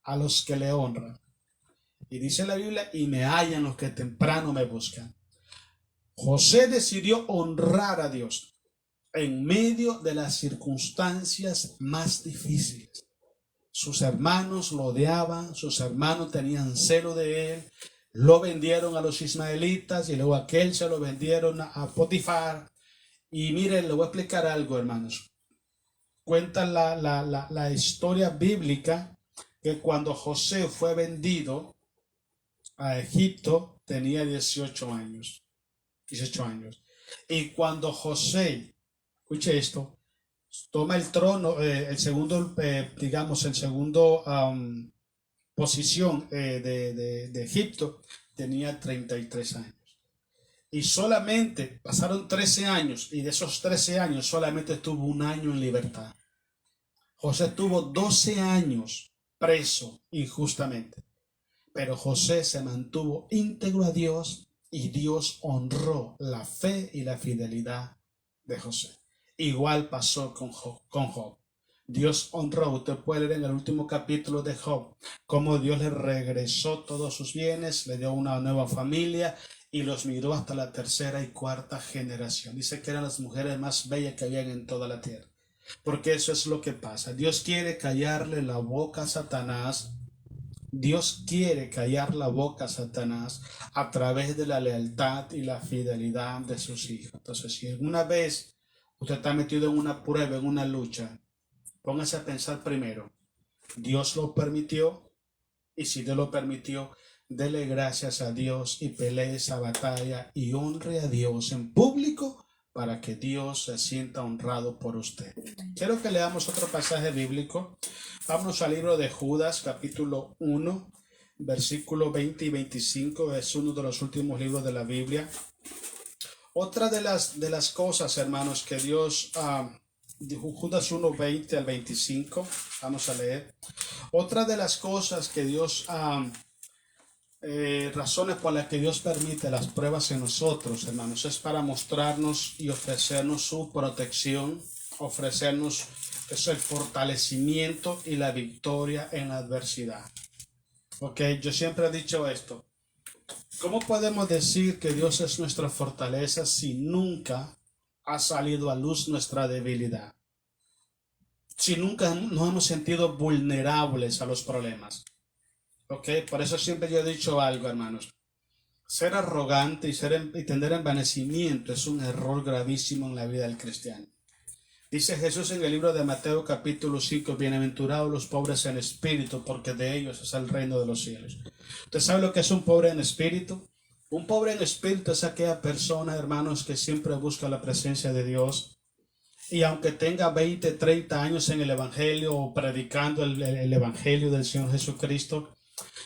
a los que le honran. Y dice la Biblia: y me hallan los que temprano me buscan. José decidió honrar a Dios en medio de las circunstancias más difíciles. Sus hermanos lo odiaban, sus hermanos tenían celo de él, lo vendieron a los ismaelitas y luego aquel se lo vendieron a Potifar. Y miren, le voy a explicar algo, hermanos. Cuenta la historia bíblica que cuando José fue vendido a Egipto tenía 18 años. 18 años. Y cuando José, escuche esto, toma el trono, el segundo, digamos, el segundo posición de Egipto, tenía 33 años. Y solamente pasaron 13 años, y de esos 13 años solamente estuvo un año en libertad. José tuvo 12 años preso injustamente, pero José se mantuvo íntegro a Dios y Dios honró la fe y la fidelidad de José. Igual pasó con Job. Dios honró, usted puede leer en el último capítulo de Job, cómo Dios le regresó todos sus bienes, le dio una nueva familia y los miró hasta la tercera y cuarta generación. Dice que eran las mujeres más bellas que habían en toda la tierra. Porque eso es lo que pasa. Dios quiere callarle la boca a Satanás. Dios quiere callar la boca a Satanás a través de la lealtad y la fidelidad de sus hijos. Entonces, si alguna vez usted está metido en una prueba, en una lucha, póngase a pensar primero, Dios lo permitió, y si Dios lo permitió, dele gracias a Dios y pelee esa batalla y honre a Dios en público para que Dios se sienta honrado por usted. Quiero que leamos otro pasaje bíblico. Vamos al libro de Judas, capítulo 1, versículo 20 y 25. Es uno de los últimos libros de la Biblia. Otra de las cosas, hermanos, que Dios... Judas 1, 20 al 25, vamos a leer. Otra de las cosas que Dios, razones por las que Dios permite las pruebas en nosotros, hermanos, es para mostrarnos y ofrecernos su protección, ofrecernos el fortalecimiento y la victoria en la adversidad. Ok, yo siempre he dicho esto. ¿Cómo podemos decir que Dios es nuestra fortaleza si nunca ha salido a luz nuestra debilidad? Si nunca nos hemos sentido vulnerables a los problemas. ¿Ok? Por eso siempre yo he dicho algo, hermanos. Ser arrogante y tener envanecimiento es un error gravísimo en la vida del cristiano. Dice Jesús en el libro de Mateo capítulo 5, bienaventurados los pobres en espíritu, porque de ellos es el reino de los cielos. ¿Usted sabe lo que es un pobre en espíritu? Un pobre en espíritu es aquella persona, hermanos, que siempre busca la presencia de Dios. Y aunque tenga 20, 30 años en el Evangelio o predicando el Evangelio del Señor Jesucristo,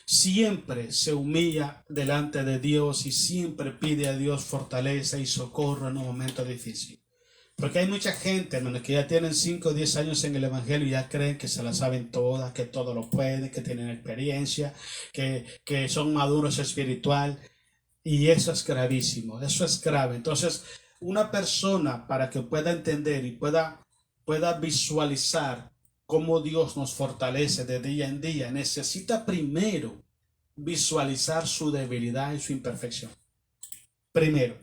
siempre se humilla delante de Dios y siempre pide a Dios fortaleza y socorro en un momento difícil. Porque hay mucha gente, hermanos, que ya tienen 5 o 10 años en el Evangelio y ya creen que se la saben todas, que todo lo pueden, que tienen experiencia, que son maduros espiritual. Y eso es gravísimo, eso es grave. Entonces, una persona, para que pueda entender y pueda visualizar cómo Dios nos fortalece de día en día, necesita primero visualizar su debilidad y su imperfección. Primero,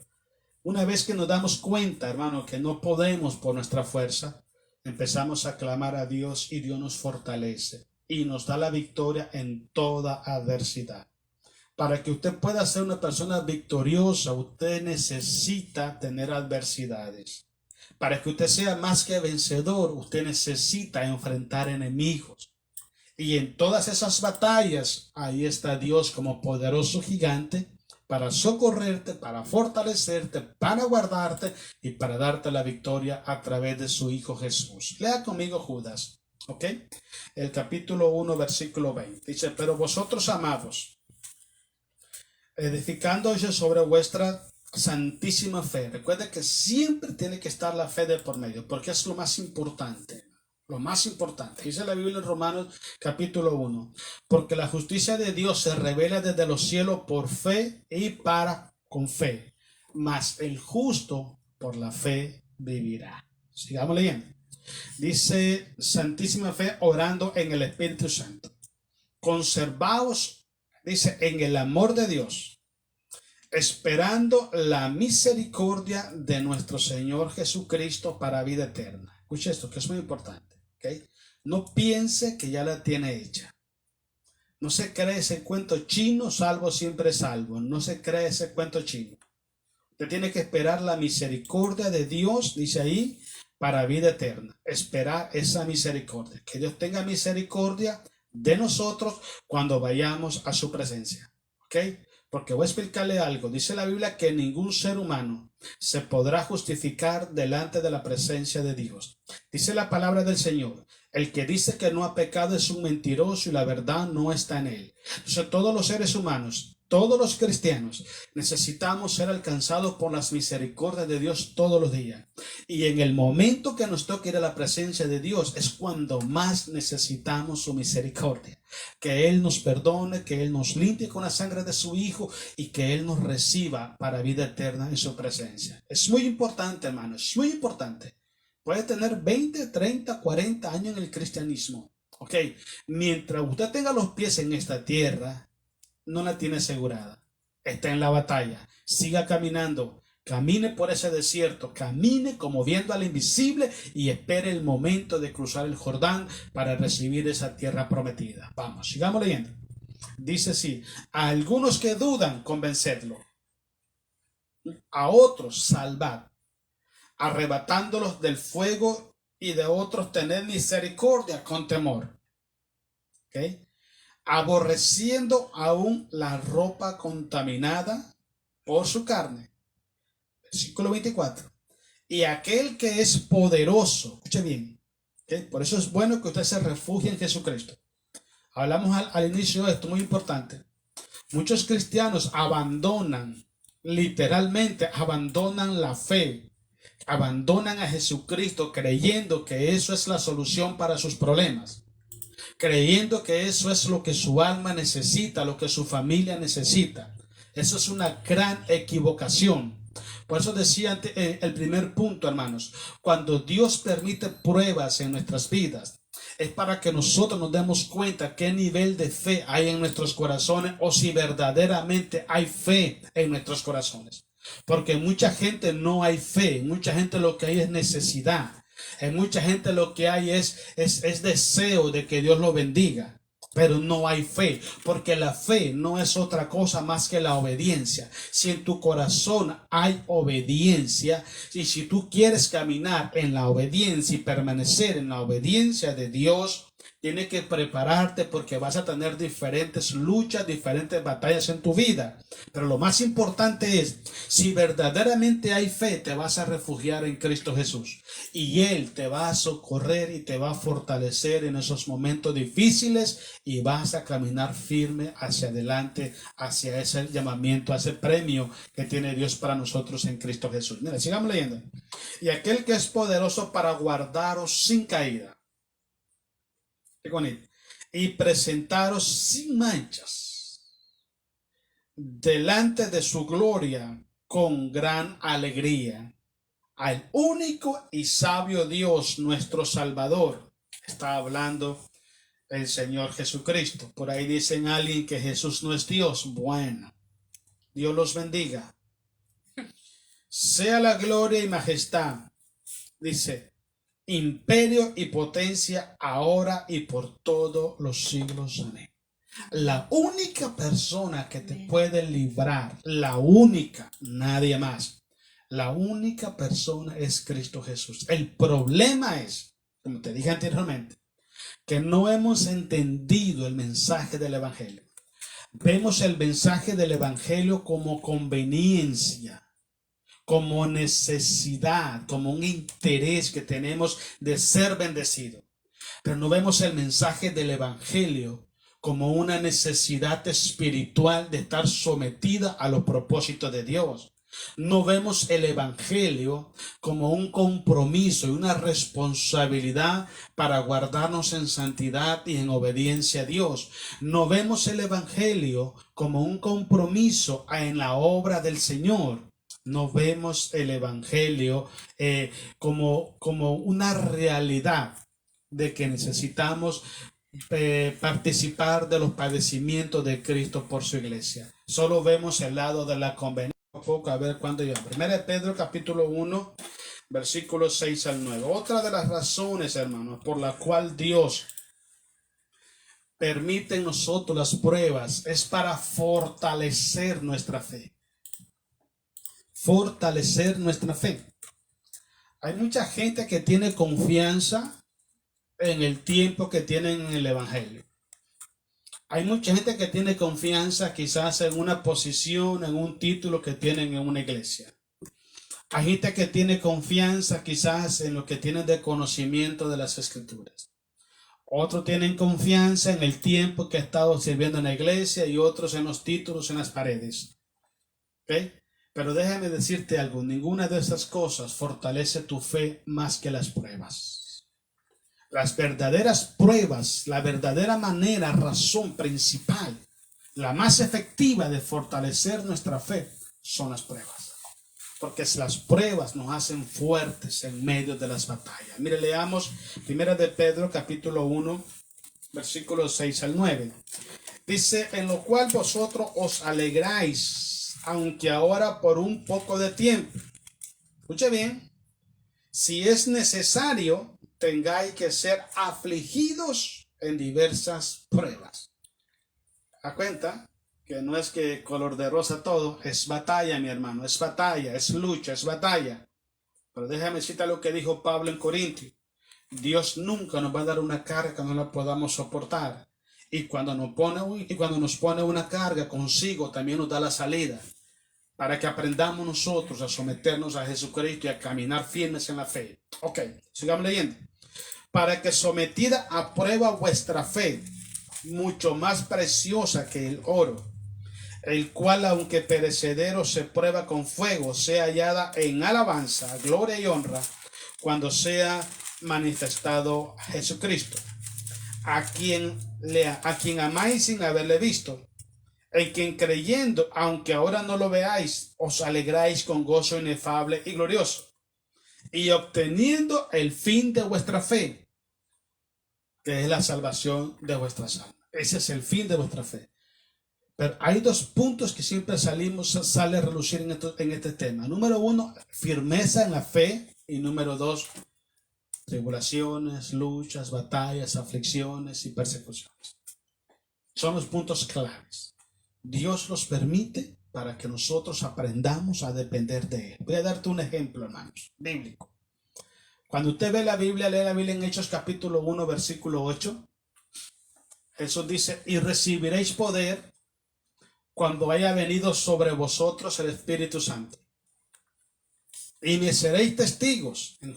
una vez que nos damos cuenta, hermano, que no podemos por nuestra fuerza, empezamos a clamar a Dios y Dios nos fortalece y nos da la victoria en toda adversidad. Para que usted pueda ser una persona victoriosa, usted necesita tener adversidades. Para que usted sea más que vencedor, usted necesita enfrentar enemigos. Y en todas esas batallas, ahí está Dios como poderoso gigante para socorrerte, para fortalecerte, para guardarte y para darte la victoria a través de su Hijo Jesús. Lea conmigo Judas, ¿ok? El capítulo 1, versículo 20. Dice, pero vosotros, amados, edificándoos sobre vuestra santísima fe. Recuerde que siempre tiene que estar la fe de por medio, porque es lo más importante. Lo más importante. Dice la Biblia en Romanos capítulo 1. Porque la justicia de Dios se revela desde los cielos por fe y para con fe. Mas el justo por la fe vivirá. Sigamos leyendo. Dice santísima fe orando en el Espíritu Santo. Conservaos, dice, en el amor de Dios, esperando la misericordia de nuestro Señor Jesucristo para vida eterna. Escuche esto, que es muy importante, ¿okay? No piense que ya la tiene hecha. No se cree ese cuento chino, salvo siempre salvo. No se cree ese cuento chino. Usted tiene que esperar la misericordia de Dios, dice ahí, para vida eterna. Esperar esa misericordia. Que Dios tenga misericordia de nosotros cuando vayamos a su presencia. ¿Ok? Porque voy a explicarle algo. Dice la Biblia que ningún ser humano se podrá justificar delante de la presencia de Dios. Dice la palabra del Señor. El que dice que no ha pecado es un mentiroso y la verdad no está en él. Entonces todos los seres humanos, todos los cristianos necesitamos ser alcanzados por las misericordias de Dios todos los días. Y en el momento que nos toque ir a la presencia de Dios es cuando más necesitamos su misericordia. Que Él nos perdone, que Él nos limpie con la sangre de su Hijo y que Él nos reciba para vida eterna en su presencia. Es muy importante, hermanos, es muy importante. Puede tener 20, 30, 40 años en el cristianismo. Ok, mientras usted tenga los pies en esta tierra, no la tiene asegurada. Está en la batalla. Siga caminando. Camine por ese desierto. Camine como viendo al invisible y espere el momento de cruzar el Jordán para recibir esa tierra prometida. Vamos, sigamos leyendo. Dice así: a algunos que dudan, convencedlo. A otros, salvad, arrebatándolos del fuego, y de otros tened misericordia con temor. ¿Ok? Aborreciendo aún la ropa contaminada por su carne. Versículo 24. Y aquel que es poderoso, escuche bien, ¿okay? Por eso es bueno que usted se refugie en Jesucristo. Hablamos al inicio de esto, muy importante. Muchos cristianos literalmente abandonan la fe, abandonan a Jesucristo creyendo que eso es la solución para sus problemas, creyendo que eso es lo que su alma necesita, lo que su familia necesita. Eso es una gran equivocación. Por eso decía el primer punto, hermanos, cuando Dios permite pruebas en nuestras vidas, es para que nosotros nos demos cuenta qué nivel de fe hay en nuestros corazones o si verdaderamente hay fe en nuestros corazones. Porque mucha gente no hay fe, mucha gente lo que hay es necesidad. En mucha gente lo que hay es deseo de que Dios lo bendiga, pero no hay fe, porque la fe no es otra cosa más que la obediencia. Si en tu corazón hay obediencia, y si tú quieres caminar en la obediencia y permanecer en la obediencia de Dios, tienes que prepararte porque vas a tener diferentes luchas, diferentes batallas en tu vida. Pero lo más importante es, si verdaderamente hay fe, te vas a refugiar en Cristo Jesús. Y Él te va a socorrer y te va a fortalecer en esos momentos difíciles y vas a caminar firme hacia adelante, hacia ese llamamiento, a ese premio que tiene Dios para nosotros en Cristo Jesús. Mira, sigamos leyendo. Y aquel que es poderoso para guardaros sin caída y presentaros sin manchas delante de su gloria con gran alegría, al único y sabio Dios, nuestro Salvador. Está hablando el Señor Jesucristo. Por ahí dicen alguien que Jesús no es Dios. Bueno, Dios los bendiga. Sea la gloria y majestad, dice, imperio y potencia ahora y por todos los siglos. Amén. La única persona que te puede librar, la única, nadie más, la única persona es Cristo Jesús. El problema es, como te dije anteriormente, que no hemos entendido el mensaje del Evangelio. Vemos el mensaje del Evangelio como conveniencia, como necesidad, como un interés que tenemos de ser bendecido. Pero no vemos el mensaje del Evangelio como una necesidad espiritual de estar sometida a los propósitos de Dios. No vemos el Evangelio como un compromiso y una responsabilidad para guardarnos en santidad y en obediencia a Dios. No vemos el Evangelio como un compromiso en la obra del Señor. No vemos el Evangelio como una realidad de que necesitamos participar de los padecimientos de Cristo por su iglesia. Solo vemos el lado de la conveniencia. A ver cuándo yo. 1 Pedro capítulo 1, versículos 6 al 9. Otra de las razones, hermanos, por la cual Dios permite en nosotros las pruebas es para fortalecer nuestra fe. Fortalecer nuestra fe. Hay mucha gente que tiene confianza en el tiempo que tienen en el Evangelio. Hay mucha gente que tiene confianza quizás en una posición, en un título que tienen en una iglesia. Hay gente que tiene confianza quizás en lo que tienen de conocimiento de las Escrituras. Otros tienen confianza en el tiempo que ha estado sirviendo en la iglesia y otros en los títulos en las paredes. ¿Ok? Pero déjame decirte algo, ninguna de esas cosas fortalece tu fe más que las pruebas. Las verdaderas pruebas, la verdadera manera, razón principal, la más efectiva de fortalecer nuestra fe son las pruebas. Porque las pruebas nos hacen fuertes en medio de las batallas. Mire, leamos 1 de Pedro capítulo 1, versículos 6 al 9. Dice, en lo cual vosotros os alegráis, aunque ahora por un poco de tiempo. Escuche bien, si es necesario, tengáis que ser afligidos en diversas pruebas. ¿A cuenta? Que no es que color de rosa todo, es batalla, mi hermano, es batalla, es lucha, es batalla. Pero déjame citar lo que dijo Pablo en Corintios. Dios nunca nos va a dar una carga que no la podamos soportar. Y cuando nos pone una carga consigo, también nos da la salida. Para que aprendamos nosotros a someternos a Jesucristo y a caminar firmes en la fe. Ok, sigamos leyendo. Para que sometida a prueba vuestra fe, mucho más preciosa que el oro, el cual aunque perecedero se prueba con fuego, sea hallada en alabanza, gloria y honra, cuando sea manifestado Jesucristo, a quien amáis sin haberle visto, en quien creyendo, aunque ahora no lo veáis, os alegráis con gozo inefable y glorioso, y obteniendo el fin de vuestra fe, que es la salvación de vuestras almas. Ese es el fin de vuestra fe. Pero hay dos puntos que siempre sale a relucir en este tema. Número uno, firmeza en la fe. Y número dos, tribulaciones, luchas, batallas, aflicciones y persecuciones. Son los puntos claves. Dios los permite para que nosotros aprendamos a depender de Él. Voy a darte un ejemplo, hermanos, bíblico. Cuando usted ve la Biblia, lee la Biblia en Hechos capítulo 1, versículo 8. Jesús dice, y recibiréis poder cuando haya venido sobre vosotros el Espíritu Santo. Y me seréis testigos en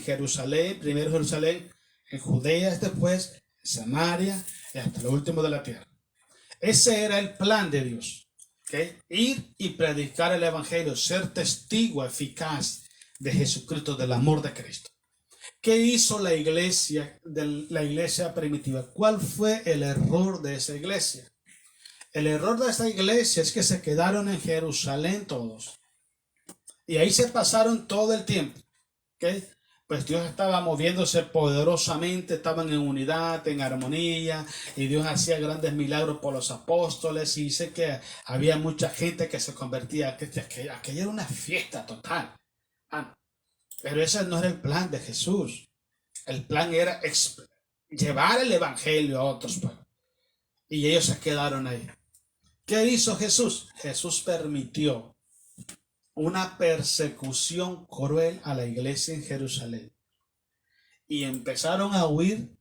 Jerusalén, primero Jerusalén, en Judea, después en Samaria y hasta lo último de la tierra. Ese era el plan de Dios. ¿Okay? Ir y predicar el Evangelio, ser testigo eficaz de Jesucristo, del amor de Cristo. ¿Qué hizo la iglesia primitiva? ¿Cuál fue el error de esa iglesia? El error de esta iglesia es que se quedaron en Jerusalén todos. Y ahí se pasaron todo el tiempo. ¿Okay? Pues Dios estaba moviéndose poderosamente, estaban en unidad, en armonía, y Dios hacía grandes milagros por los apóstoles, y dice que había mucha gente que se convertía, aquella era una fiesta total. Pero ese no era el plan de Jesús. El plan era llevar el evangelio a otros pueblos. Y ellos se quedaron ahí. ¿Qué hizo Jesús? Jesús permitió una persecución cruel a la iglesia en Jerusalén. Y empezaron a huir,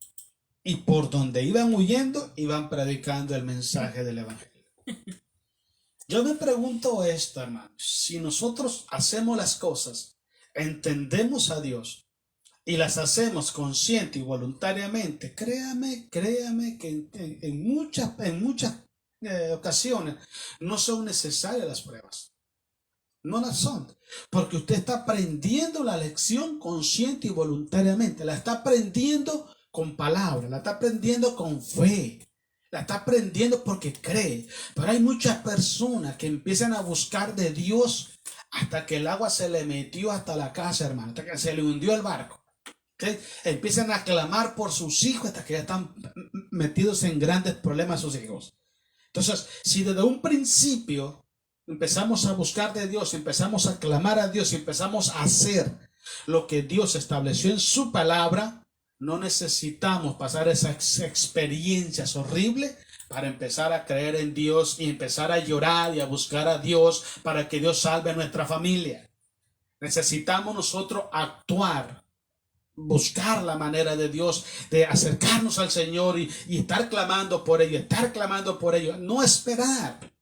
y por donde iban huyendo, iban predicando el mensaje del evangelio. Yo me pregunto esto, hermanos. Si nosotros hacemos las cosas, entendemos a Dios y las hacemos consciente y voluntariamente, créame que en muchas ocasiones no son necesarias las pruebas. No las son, porque usted está aprendiendo la lección consciente y voluntariamente. La está aprendiendo con palabras, la está aprendiendo con fe, la está aprendiendo porque cree. Pero hay muchas personas que empiezan a buscar de Dios hasta que el agua se le metió hasta la casa, hermano, hasta que se le hundió el barco. ¿Okay? Empiezan a clamar por sus hijos hasta que ya están metidos en grandes problemas sus hijos. Entonces, si desde un principio empezamos a buscar de Dios, empezamos a clamar a Dios y empezamos a hacer lo que Dios estableció en su palabra, no necesitamos pasar esas experiencias horribles para empezar a creer en Dios y empezar a llorar y a buscar a Dios para que Dios salve a nuestra familia. Necesitamos nosotros actuar, buscar la manera de Dios, de acercarnos al Señor y estar clamando por ello, no esperar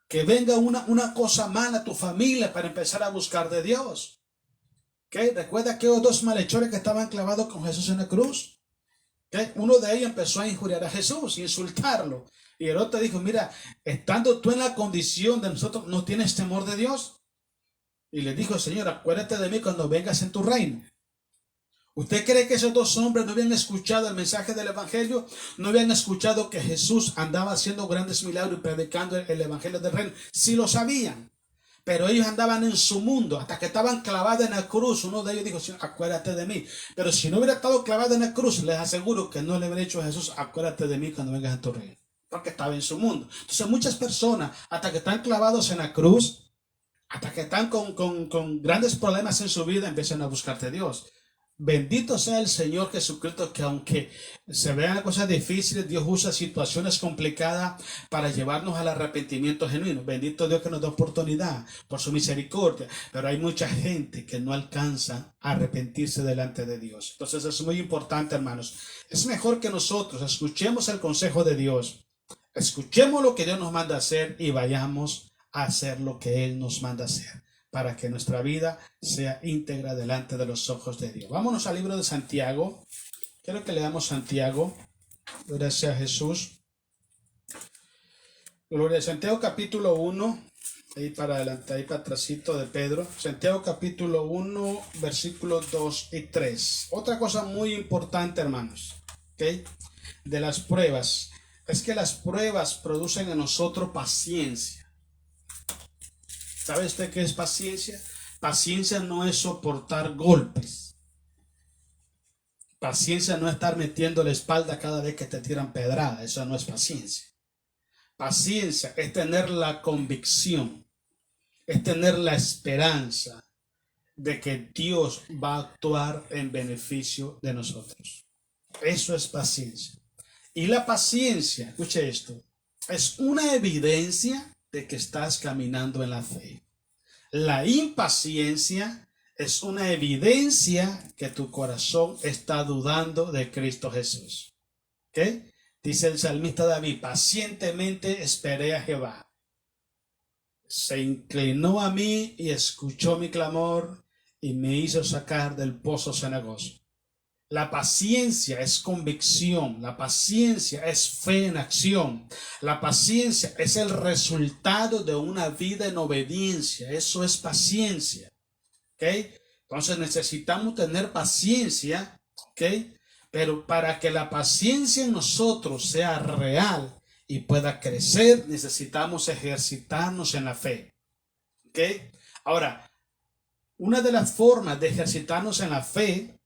que venga una cosa mala a tu familia para empezar a buscar de Dios. ¿Okay? ¿Recuerda aquellos dos malhechores que estaban clavados con Jesús en la cruz? ¿Okay? Uno de ellos empezó a injuriar a Jesús, insultarlo. Y el otro dijo, mira, estando tú en la condición de nosotros, ¿no tienes temor de Dios? Y le dijo, Señor, acuérdate de mí cuando vengas en tu reino. ¿Usted cree que esos dos hombres no habían escuchado el mensaje del evangelio? ¿No habían escuchado que Jesús andaba haciendo grandes milagros y predicando el evangelio del reino? Sí lo sabían. Pero ellos andaban en su mundo, hasta que estaban clavados en la cruz. Uno de ellos dijo, Señor, acuérdate de mí. Pero si no hubiera estado clavado en la cruz, les aseguro que no le hubiera dicho a Jesús, acuérdate de mí cuando vengas en tu reino. Porque estaba en su mundo. Entonces muchas personas, hasta que están clavados en la cruz, hasta que están con grandes problemas en su vida, empiezan a buscarte a Dios. Bendito sea el Señor Jesucristo, que aunque se vean cosas difíciles, Dios usa situaciones complicadas para llevarnos al arrepentimiento genuino. Bendito Dios que nos da oportunidad por su misericordia. Pero hay mucha gente que no alcanza a arrepentirse delante de Dios. Entonces es muy importante, hermanos. Es mejor que nosotros escuchemos el consejo de Dios. Escuchemos lo que Dios nos manda hacer y vayamos a hacer lo que Él nos manda hacer, para que nuestra vida sea íntegra delante de los ojos de Dios. Vámonos al libro de Santiago. Quiero que leamos Santiago. Gloria sea Jesús. Gloria a Santiago capítulo 1. Ahí para adelante, ahí para atrásito de Pedro. Santiago capítulo 1, versículos 2 y 3. Otra cosa muy importante, hermanos, ¿okay? De las pruebas. Es que las pruebas producen en nosotros paciencia. ¿Sabe usted qué es paciencia? Paciencia no es soportar golpes. Paciencia no es estar metiendo la espalda cada vez que te tiran pedrada. Eso no es paciencia. Paciencia es tener la convicción, es tener la esperanza de que Dios va a actuar en beneficio de nosotros. Eso es paciencia. Y la paciencia, escuche esto, es una evidencia de que estás caminando en la fe. La impaciencia es una evidencia que tu corazón está dudando de Cristo Jesús. ¿Okay? Dice el salmista David, pacientemente esperé a Jehová. Se inclinó a mí y escuchó mi clamor y me hizo sacar del pozo cenagoso. La paciencia es convicción, la paciencia es fe en acción, la paciencia es el resultado de una vida en obediencia, eso es paciencia, ¿ok? Entonces necesitamos tener paciencia, ¿ok? Pero para que la paciencia en nosotros sea real y pueda crecer, necesitamos ejercitarnos en la fe, ¿ok? Ahora, una de las formas de ejercitarnos en la fe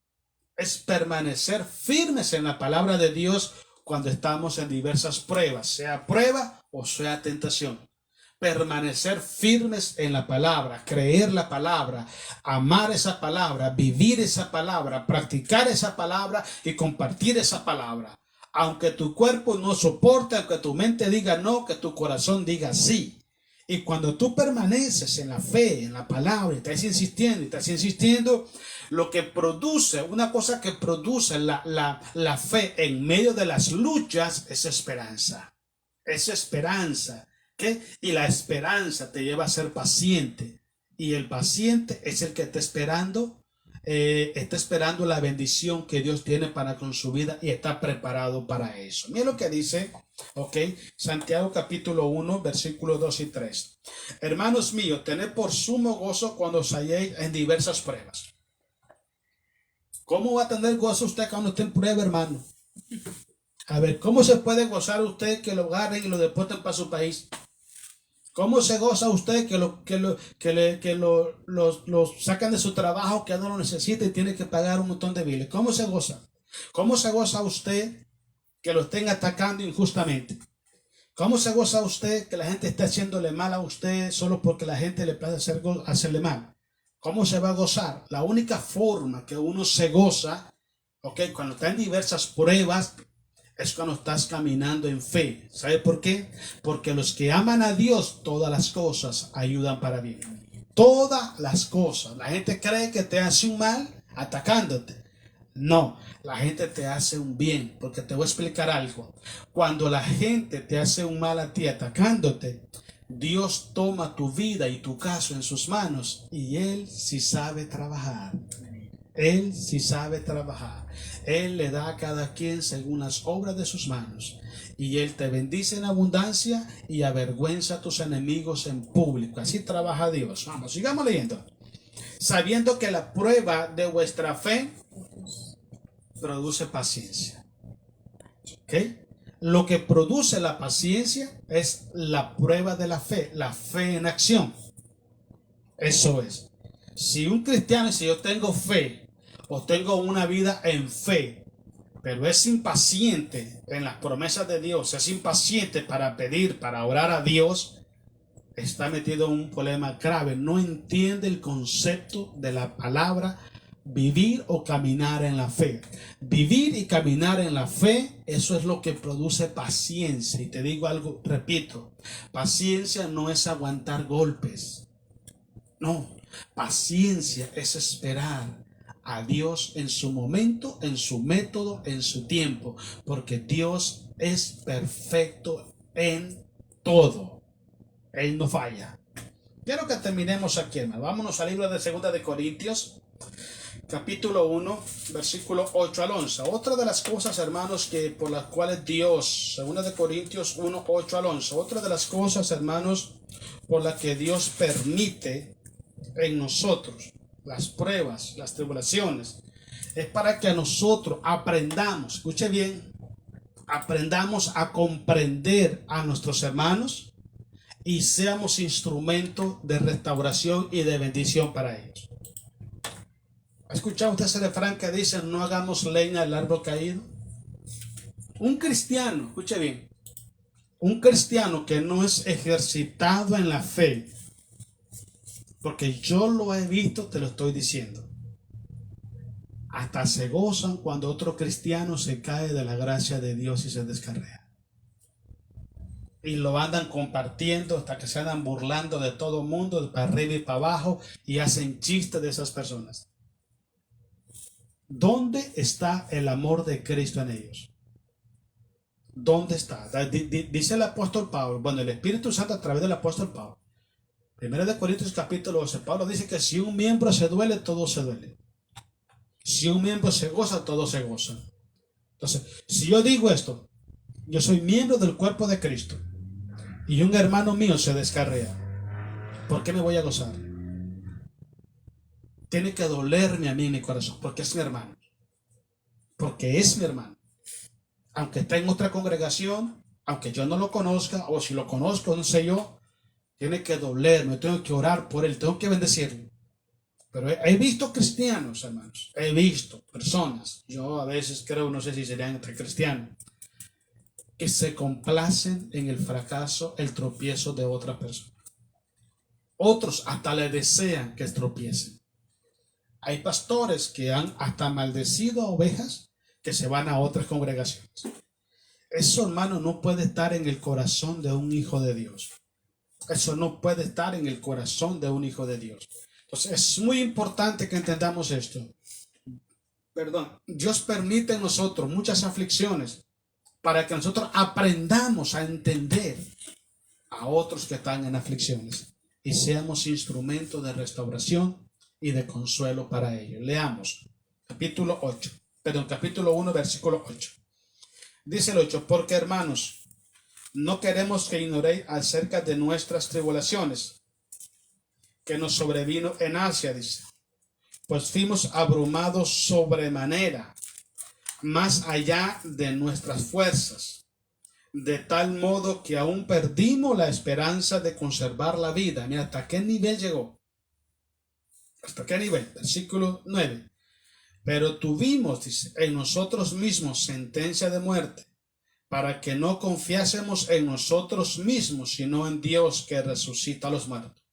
es permanecer firmes en la palabra de Dios cuando estamos en diversas pruebas, sea prueba o sea tentación. Permanecer firmes en la palabra, creer la palabra, amar esa palabra, vivir esa palabra, practicar esa palabra y compartir esa palabra. Aunque tu cuerpo no soporte, aunque tu mente diga no, que tu corazón diga sí. Y cuando tú permaneces en la fe, en la palabra, y estás insistiendo, lo que produce, una cosa que produce la fe en medio de las luchas es esperanza. Es esperanza. ¿Okay? Y la esperanza te lleva a ser paciente. Y el paciente es el que está esperando la bendición que Dios tiene para con su vida y está preparado para eso. Mira lo que dice, Santiago capítulo 1, versículos 2 y 3. Hermanos míos, tened por sumo gozo cuando os halléis en diversas pruebas. ¿Cómo va a tener gozo usted cuando esté en prueba, hermano? A ver, ¿cómo se puede gozar usted que lo agarren y lo deporten para su país? ¿Cómo se goza usted que lo sacan de su trabajo, que no lo necesita y tiene que pagar un montón de biles? ¿Cómo se goza? ¿Cómo se goza usted que lo estén atacando injustamente? ¿Cómo se goza usted que la gente esté haciéndole mal a usted solo porque la gente le puede hacerle mal? ¿Cómo se va a gozar? La única forma que uno se goza, cuando está en diversas pruebas, es cuando estás caminando en fe. ¿Sabe por qué? Porque los que aman a Dios, todas las cosas ayudan para bien. Todas las cosas. La gente cree que te hace un mal atacándote. No, la gente te hace un bien. Porque te voy a explicar algo. Cuando la gente te hace un mal a ti atacándote, Dios toma tu vida y tu caso en sus manos y Él sí sabe trabajar. Él sí sabe trabajar. Él le da a cada quien según las obras de sus manos. Y Él te bendice en abundancia y avergüenza a tus enemigos en público. Así trabaja Dios. Vamos, sigamos leyendo. Sabiendo que la prueba de vuestra fe produce paciencia. ¿Ok? Lo que produce la paciencia es la prueba de la fe en acción. Eso es. Si un cristiano, si yo tengo fe, o tengo una vida en fe, pero es impaciente en las promesas de Dios, es impaciente para pedir, para orar a Dios, está metido en un problema grave. No entiende el concepto de la palabra vivir o caminar en la fe. Vivir y caminar en la fe, eso es lo que produce paciencia. Y te digo algo, repito, paciencia no es aguantar golpes. No, paciencia es esperar a Dios en su momento, en su método, en su tiempo, porque Dios es perfecto en todo. Él no falla. Quiero que terminemos aquí, hermano. Vámonos al libro de 2 de Corintios, capítulo 1, versículo 8 al 11. Otra de las cosas, hermanos, que por las cuales Dios, 2 de Corintios 1, 8 al 11, otra de las cosas, hermanos, por las que Dios permite en nosotros las pruebas, las tribulaciones, es para que a nosotros aprendamos, escuche bien, aprendamos a comprender a nuestros hermanos y seamos instrumento de restauración y de bendición para ellos. ¿Ha escuchado usted ese refrán que dice no hagamos leña del árbol caído? Un cristiano, escuche bien, un cristiano que no es ejercitado en la fe, porque yo lo he visto, te lo estoy diciendo, hasta se gozan cuando otro cristiano se cae de la gracia de Dios y se descarrea. Y lo andan compartiendo hasta que se andan burlando de todo el mundo, de para arriba y para abajo, y hacen chistes de esas personas. ¿Dónde está el amor de Cristo en ellos? ¿Dónde está? Dice el apóstol Pablo, bueno, el Espíritu Santo a través del apóstol Pablo. 1 Corintios capítulo 12, Pablo dice que si un miembro se duele, todo se duele. Si un miembro se goza, todo se goza. Entonces, si yo digo esto, yo soy miembro del cuerpo de Cristo y un hermano mío se descarrea, ¿por qué me voy a gozar? Tiene que dolerme a mí en mi corazón, porque es mi hermano. Porque es mi hermano. Aunque está en otra congregación, aunque yo no lo conozca, o si lo conozco, no sé yo, tiene que dolerme, tengo que orar por él, tengo que bendecirlo. Pero he visto cristianos, hermanos, he visto personas, yo a veces creo, no sé si serían entre cristianos, que se complacen en el fracaso, el tropiezo de otra persona. Otros hasta le desean que tropiecen. Hay pastores que han hasta maldecido a ovejas que se van a otras congregaciones. Eso, hermano, no puede estar en el corazón de un hijo de Dios. Eso no puede estar en el corazón de un hijo de Dios. Entonces es muy importante que entendamos esto. Dios permite en nosotros muchas aflicciones para que nosotros aprendamos a entender a otros que están en aflicciones y seamos instrumentos de restauración y de consuelo para ellos. Leamos capítulo 1, versículo 8. Dice el 8, porque hermanos, no queremos que ignoréis acerca de nuestras tribulaciones que nos sobrevino en Asia, dice, pues fuimos abrumados sobremanera, más allá de nuestras fuerzas, de tal modo que aún perdimos la esperanza de conservar la vida. Mira, ¿hasta qué nivel llegó? ¿Hasta qué nivel? Versículo 9. Pero tuvimos, dice, en nosotros mismos sentencia de muerte, para que no confiásemos en nosotros mismos, sino en Dios que resucita a los muertos,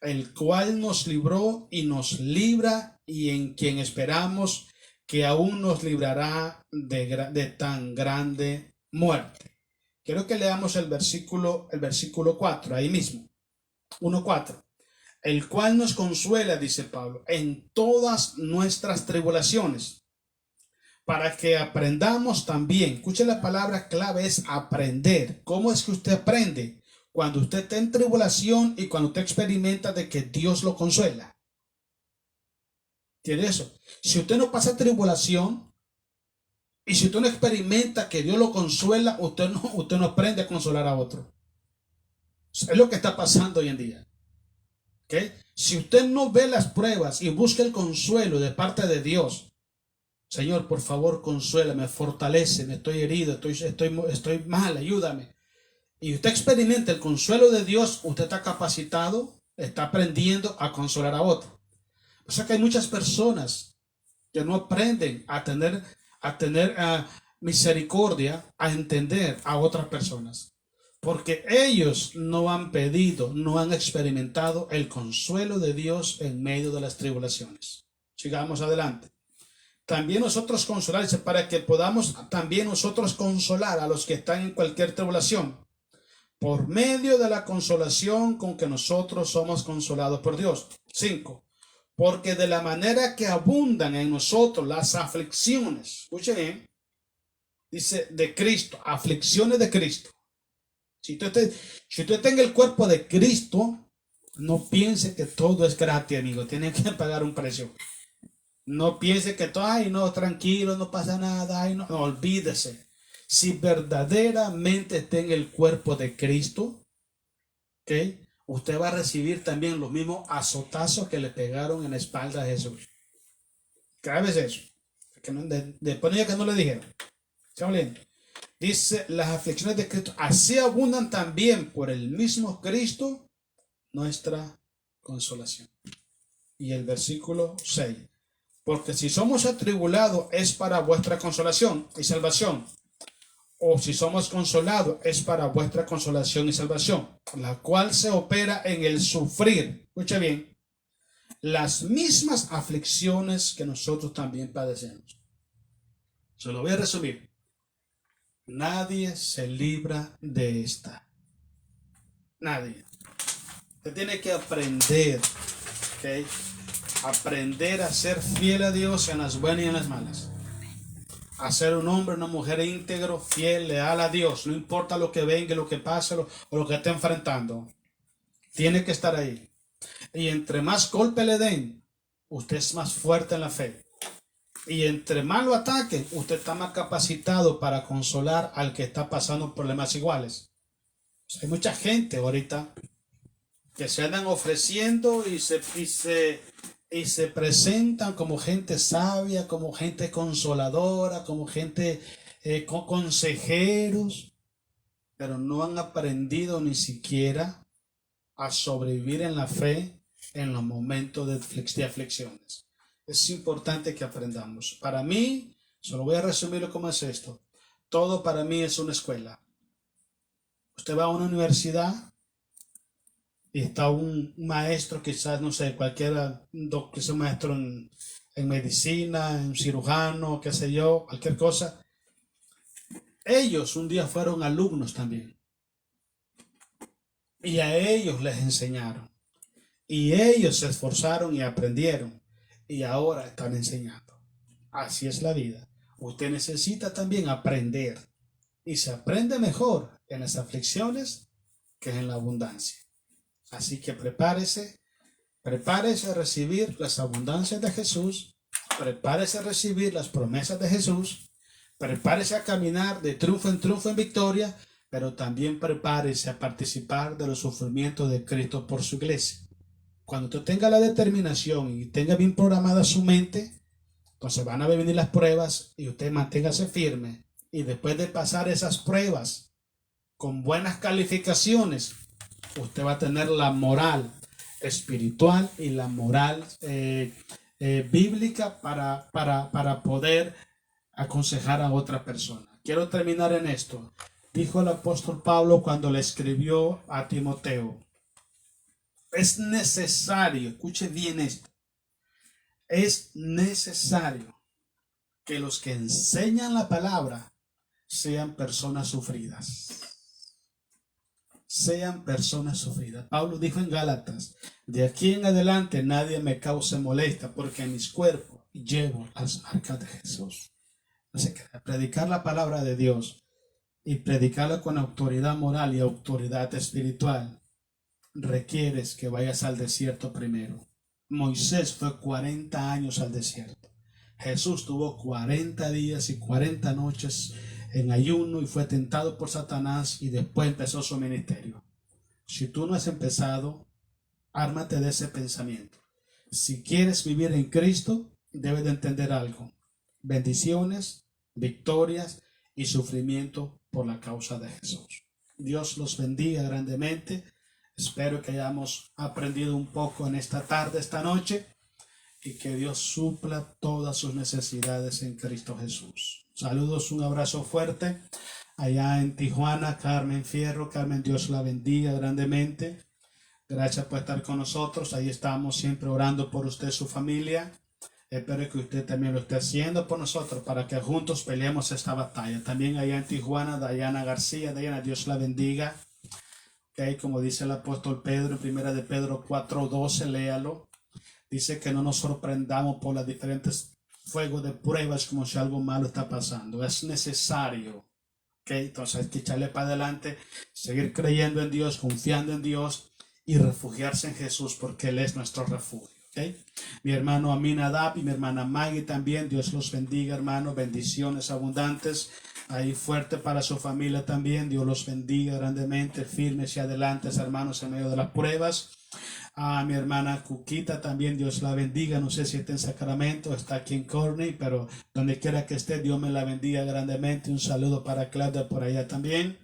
el cual nos libró y nos libra, y en quien esperamos que aún nos librará de tan grande muerte. Quiero que leamos el versículo 4, ahí mismo, 1:4. El cual nos consuela, dice Pablo, en todas nuestras tribulaciones, para que aprendamos también. Escuche, la palabra clave es aprender. ¿Cómo es que usted aprende? cuando usted está en tribulación y cuando usted experimenta de que Dios lo consuela. ¿Entiende eso? Si usted no pasa tribulación y si usted no experimenta que Dios lo consuela, usted no aprende a consolar a otro. Es lo que está pasando hoy en día. ¿Okay? Si usted no ve las pruebas y busca el consuelo de parte de Dios, Señor, por favor, consuélame, fortaléceme, estoy herido, estoy mal, ayúdame. Y usted experimenta el consuelo de Dios, usted está capacitado, está aprendiendo a consolar a otro. O sea que hay muchas personas que no aprenden a tener misericordia, a entender a otras personas. Porque ellos no han pedido, no han experimentado el consuelo de Dios en medio de las tribulaciones. Sigamos adelante. También nosotros consolar, para que podamos también nosotros consolar a los que están en cualquier tribulación, por medio de la consolación con que nosotros somos consolados por Dios. 5. Porque de la manera que abundan en nosotros las aflicciones, escuchen bien, dice de Cristo, aflicciones de Cristo. Si usted está en el cuerpo de Cristo, no piense que todo es gratis, amigo. Tiene que pagar un precio. No piense que todo, ay, no, tranquilo, no pasa nada, ay, no, olvídese. Si verdaderamente está en el cuerpo de Cristo, ¿okay? Usted va a recibir también los mismos azotazos que le pegaron en la espalda a Jesús. Cada vez eso. Después ya que no le dijeron. ¿Está oliendo? Dice, las aflicciones de Cristo así abundan también por el mismo Cristo nuestra consolación. Y el versículo 6. Porque si somos atribulados es para vuestra consolación y salvación. O si somos consolados es para vuestra consolación y salvación, la cual se opera en el sufrir. Escucha bien. Las mismas aflicciones que nosotros también padecemos. Se lo voy a resumir. Nadie se libra de esta. Nadie. Usted tiene que aprender, ¿okay? Aprender a ser fiel a Dios en las buenas y en las malas. A ser un hombre, una mujer íntegro, fiel, leal a Dios. No importa lo que venga, lo que pase o lo que esté enfrentando. Tiene que estar ahí. Y entre más golpe le den, usted es más fuerte en la fe. Y entre más lo ataquen, usted está más capacitado para consolar al que está pasando problemas iguales. O sea, hay mucha gente ahorita que se andan ofreciendo y se presentan como gente sabia, como gente consoladora, como gente consejeros, pero no han aprendido ni siquiera a sobrevivir en la fe en los momentos de aflicciones. Es importante que aprendamos. Para mí, solo voy a resumirlo como es esto. Todo para mí es una escuela. Usted va a una universidad y está un maestro, quizás, no sé, cualquiera, que sea un maestro en medicina, en cirujano, qué sé yo, cualquier cosa. Ellos un día fueron alumnos también. Y a ellos les enseñaron. Y ellos se esforzaron y aprendieron. Y ahora están enseñando. Así es la vida. Usted necesita también aprender. Y se aprende mejor en las aflicciones que en la abundancia. Así que prepárese a recibir las abundancias de Jesús, prepárese a recibir las promesas de Jesús, prepárese a caminar de triunfo en victoria, pero también prepárese a participar de los sufrimientos de Cristo por su iglesia. Cuando usted tenga la determinación y tenga bien programada su mente, entonces van a venir las pruebas y usted manténgase firme. Y después de pasar esas pruebas con buenas calificaciones, usted va a tener la moral espiritual y la moral bíblica para poder aconsejar a otra persona. Quiero terminar en esto. Dijo el apóstol Pablo cuando le escribió a Timoteo: es necesario, escuche bien esto, es necesario que los que enseñan la palabra sean personas sufridas. Sean personas sufridas. Pablo dijo en Gálatas: de aquí en adelante nadie me cause molestia, porque en mis cuerpos llevo las marcas de Jesús. Así que predicar la palabra de Dios y predicarlo con autoridad moral y autoridad espiritual, requieres que vayas al desierto primero. Moisés fue 40 años al desierto. Jesús tuvo 40 días y 40 noches en ayuno y fue tentado por Satanás y después empezó su ministerio. Si tú no has empezado, ármate de ese pensamiento. Si quieres vivir en Cristo, debes de entender algo: bendiciones, victorias y sufrimiento por la causa de Jesús. Dios los bendiga grandemente. Espero que hayamos aprendido un poco en esta tarde, esta noche, y que Dios supla todas sus necesidades en Cristo Jesús. Saludos, un abrazo fuerte allá en Tijuana, Carmen Fierro. Carmen, Dios la bendiga grandemente. Gracias por estar con nosotros. Ahí estamos siempre orando por usted y su familia. Espero que usted también lo esté haciendo por nosotros para que juntos peleemos esta batalla. También allá en Tijuana, Dayana García. Dayana, Dios la bendiga. Okay, como dice el apóstol Pedro en primera de Pedro 4:12, léalo. Dice que no nos sorprendamos por las diferentes fuegos de pruebas como si algo malo está pasando. Es necesario. Okay, entonces hay que echarle para adelante, seguir creyendo en Dios, confiando en Dios y refugiarse en Jesús porque Él es nuestro refugio. Okay. Mi hermano Aminadab y mi hermana Maggie también, Dios los bendiga, hermano, bendiciones abundantes, ahí fuerte para su familia también, Dios los bendiga grandemente, firmes y adelantes, hermanos, en medio de las pruebas. A mi hermana Cuquita también, Dios la bendiga, no sé si está en Sacramento, está aquí en Corney, pero donde quiera que esté, Dios me la bendiga grandemente. Un saludo para Claudia por allá también.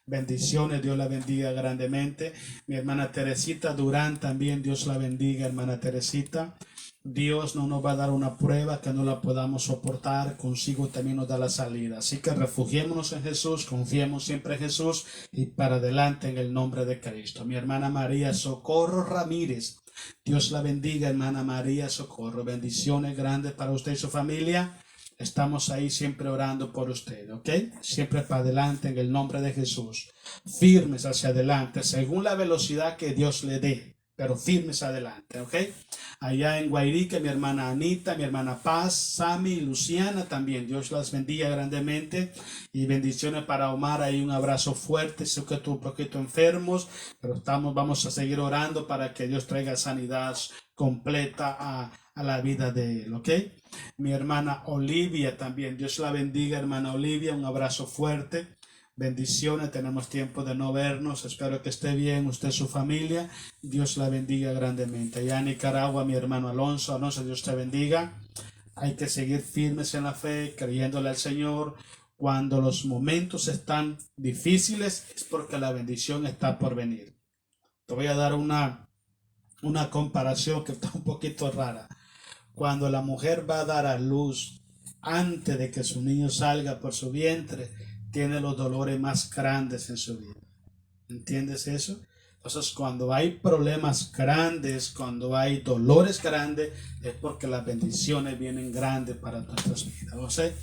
Bendiciones, Dios la bendiga grandemente. Mi hermana Teresita Durán también, Dios la bendiga, hermana Teresita. Dios no nos va a dar una prueba que no la podamos soportar, consigo también nos da la salida. Así que refugiémonos en Jesús, confiemos siempre en Jesús y para adelante en el nombre de Cristo. Mi hermana María Socorro Ramírez, Dios la bendiga, hermana María Socorro. Bendiciones grandes para usted y su familia. Estamos ahí siempre orando por usted, ¿ok? Siempre para adelante en el nombre de Jesús. Firmes hacia adelante, según la velocidad que Dios le dé, pero firmes adelante, ¿ok? Allá en Guairique, mi hermana Anita, mi hermana Paz, Sami y Luciana también. Dios las bendiga grandemente y bendiciones para Omar. Ahí un abrazo fuerte. Sé que estuvo un poquito enfermos, pero vamos a seguir orando para que Dios traiga sanidad completa a la vida de él, ¿ok? Mi hermana Olivia también, Dios la bendiga, hermana Olivia, un abrazo fuerte, bendiciones, tenemos tiempo de no vernos, espero que esté bien usted y su familia, Dios la bendiga grandemente. Allá en Nicaragua, mi hermano Alonso, Dios te bendiga, hay que seguir firmes en la fe, creyéndole al Señor. Cuando los momentos están difíciles es porque la bendición está por venir. Te voy a dar una comparación que está un poquito rara. Cuando la mujer va a dar a luz, antes de que su niño salga por su vientre, tiene los dolores más grandes en su vida. ¿Entiendes eso? Entonces, cuando hay problemas grandes, cuando hay dolores grandes, es porque las bendiciones vienen grandes para nuestras vidas. José,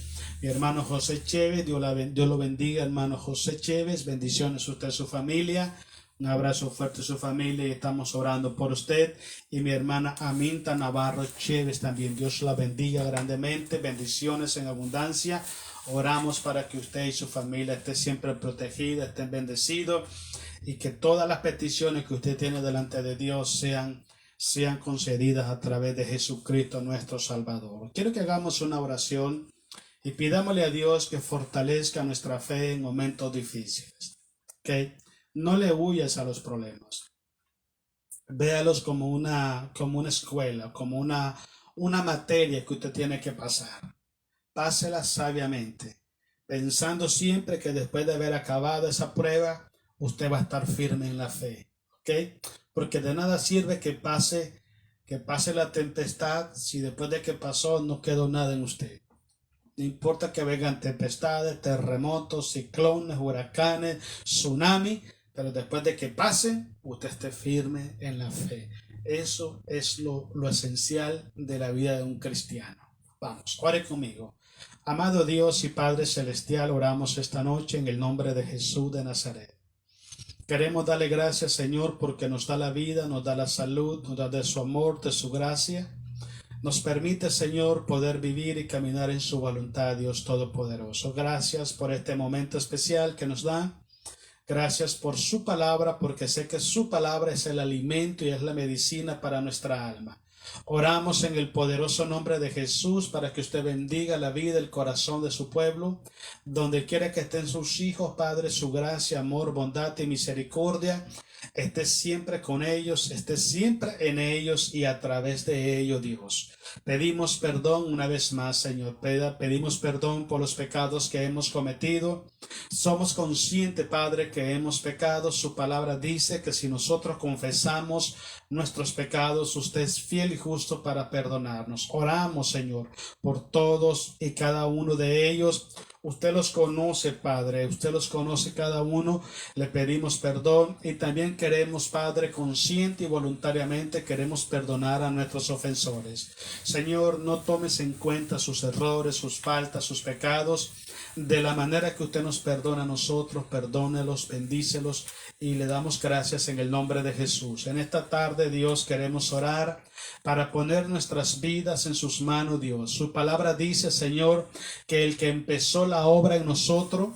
mi hermano José Chévez, Dios lo bendiga, hermano José Chévez, bendiciones a usted y su familia. Un abrazo fuerte a su familia y estamos orando por usted. Y mi hermana Aminta Navarro Chévez también. Dios la bendiga grandemente. Bendiciones en abundancia. Oramos para que usted y su familia estén siempre protegidos, estén bendecidos y que todas las peticiones que usted tiene delante de Dios sean concedidas a través de Jesucristo nuestro Salvador. Quiero que hagamos una oración y pidámosle a Dios que fortalezca nuestra fe en momentos difíciles. ¿Ok? No le huyas a los problemas. Véalos como una escuela, como una materia que usted tiene que pasar. Pásela sabiamente, pensando siempre que después de haber acabado esa prueba, usted va a estar firme en la fe. ¿Ok? Porque de nada sirve que pase la tempestad si después de que pasó no quedó nada en usted. No importa que vengan tempestades, terremotos, ciclones, huracanes, tsunami, pero después de que pasen, usted esté firme en la fe. Eso es lo esencial de la vida de un cristiano. Vamos, ore conmigo. Amado Dios y Padre Celestial, oramos esta noche en el nombre de Jesús de Nazaret. Queremos darle gracias, Señor, porque nos da la vida, nos da la salud, nos da de su amor, de su gracia. nos permite, Señor, poder vivir y caminar en su voluntad, Dios Todopoderoso. Gracias por este momento especial que nos da. Gracias por su palabra, porque sé que su palabra es el alimento y es la medicina para nuestra alma. Oramos en el poderoso nombre de Jesús para que usted bendiga la vida, el corazón de su pueblo, donde quiera que estén sus hijos, Padre, su gracia, amor, bondad y misericordia esté siempre con ellos, esté siempre en ellos y a través de ellos, Dios. Pedimos perdón una vez más, Señor. Pedimos perdón por los pecados que hemos cometido. Somos conscientes, Padre, que hemos pecado. Su palabra dice que si nosotros confesamos nuestros pecados, usted es fiel y justo para perdonarnos. Oramos, Señor, por todos y cada uno de ellos. Usted los conoce, Padre, usted los conoce cada uno. Le pedimos perdón y también queremos, Padre, consciente y voluntariamente queremos perdonar a nuestros ofensores. Señor, no tomes en cuenta sus errores, sus faltas, sus pecados. De la manera que usted nos perdona a nosotros, perdónelos, bendícelos y le damos gracias en el nombre de Jesús. En esta tarde, Dios, queremos orar para poner nuestras vidas en sus manos, Dios. Su palabra dice, Señor, que el que empezó la obra en nosotros,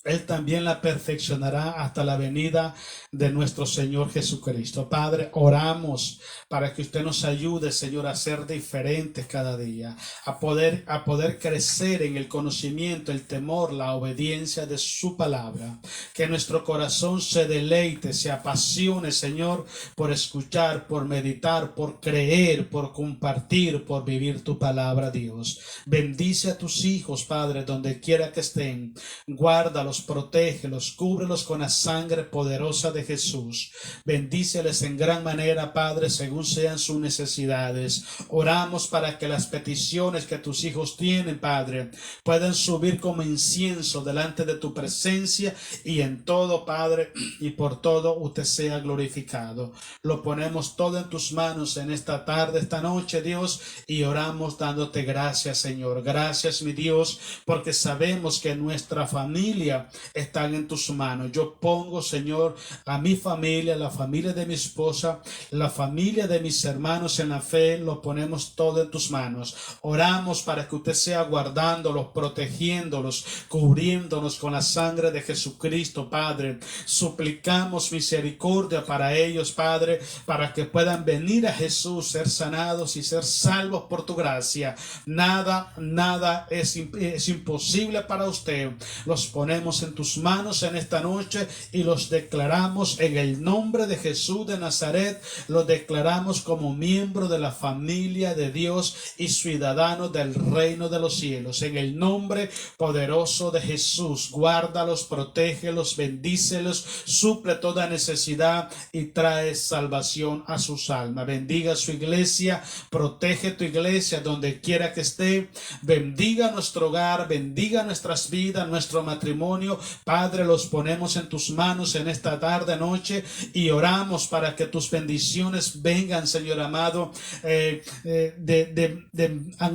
Él también la perfeccionará hasta la venida de nuestro Señor Jesucristo. Padre, oramos para que usted nos ayude, Señor, a ser diferentes cada día, a poder crecer en el conocimiento, el temor, la obediencia de su palabra. Que nuestro corazón se deleite, se apasione, Señor, por escuchar, por meditar, por creer, por compartir, por vivir tu palabra, Dios. Bendice a tus hijos, Padre, donde quiera que estén. Guárdalos, protégelos, cúbrelos con la sangre poderosa de Jesús. Bendíceles en gran manera, Padre, según sean sus necesidades. Oramos para que las peticiones que tus hijos tienen, Padre, puedan subir como incienso delante de tu presencia y en todo, Padre, y por todo usted sea glorificado. Lo ponemos todo en tus manos en esta tarde, esta noche, Dios, y oramos dándote gracias, Señor. Gracias, mi Dios, porque sabemos que nuestra familia están en tus manos. Yo pongo, Señor, a mi familia, la familia de mi esposa, la familia de mis hermanos en la fe, lo ponemos todo en tus manos. Oramos para que usted sea guardándolos, protegiéndolos, cubriéndonos con la sangre de Jesucristo, Padre. Suplicamos misericordia para ellos, Padre, para que puedan venir a Jesús, ser sanados y ser salvos por tu gracia. Nada es imposible para usted. Los ponemos en tus manos en esta noche y los declaramos en el nombre de Jesús de Nazaret. Los declaramos como miembro de la familia de Dios y ciudadanos del reino de los cielos. En el nombre poderoso de Jesús, guárdalos, protégelos, bendícelos, suple toda necesidad y trae salvación a sus almas. Bendiga su iglesia, protege tu iglesia donde quiera que esté. Bendiga nuestro hogar, bendiga nuestras vidas, nuestro matrimonio. Padre, los ponemos en tus manos en esta tarde, noche, y oramos para que tus bendiciones vengan, Señor amado, en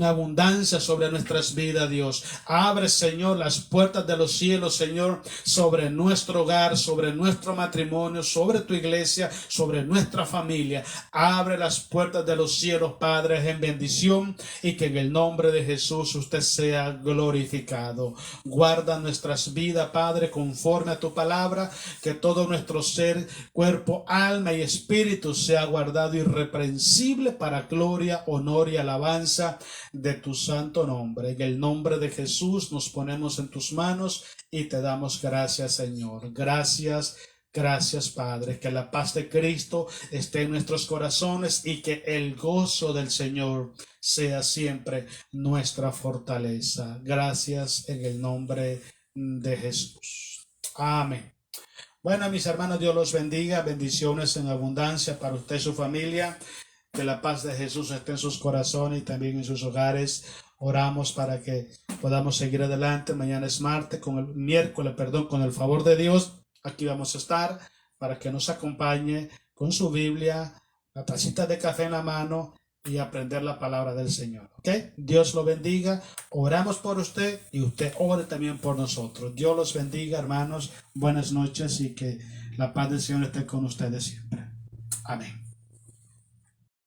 abundancia sobre nuestras vidas, Dios. Abre, Señor, las puertas de los cielos, Señor, sobre nuestro hogar, sobre nuestro matrimonio, sobre tu iglesia, sobre nuestra familia. Abre las puertas de los cielos, Padre, en bendición, y que en el nombre de Jesús usted sea glorificado. Guarda nuestras vidas, Padre, conforme a tu palabra, que todo nuestro ser, cuerpo, alma y espíritu sea guardado irreprensible para gloria, honor y alabanza de tu santo nombre. En el nombre de Jesús nos ponemos en tus manos y te damos gracias, Señor. Gracias, Padre. Que la paz de Cristo esté en nuestros corazones y que el gozo del Señor sea siempre nuestra fortaleza. Gracias en el nombre de Jesús. Amén. Bueno, mis hermanos, Dios los bendiga. Bendiciones en abundancia para usted y su familia. Que la paz de Jesús esté en sus corazones y también en sus hogares. Oramos para que podamos seguir adelante. Mañana es martes, miércoles, con el favor de Dios. Aquí vamos a estar para que nos acompañe con su Biblia, la tacita de café en la mano y aprender la palabra del Señor. ¿Ok? Dios lo bendiga. Oramos por usted y usted ore también por nosotros. Dios los bendiga, hermanos. Buenas noches y que la paz del Señor esté con ustedes siempre. Amén.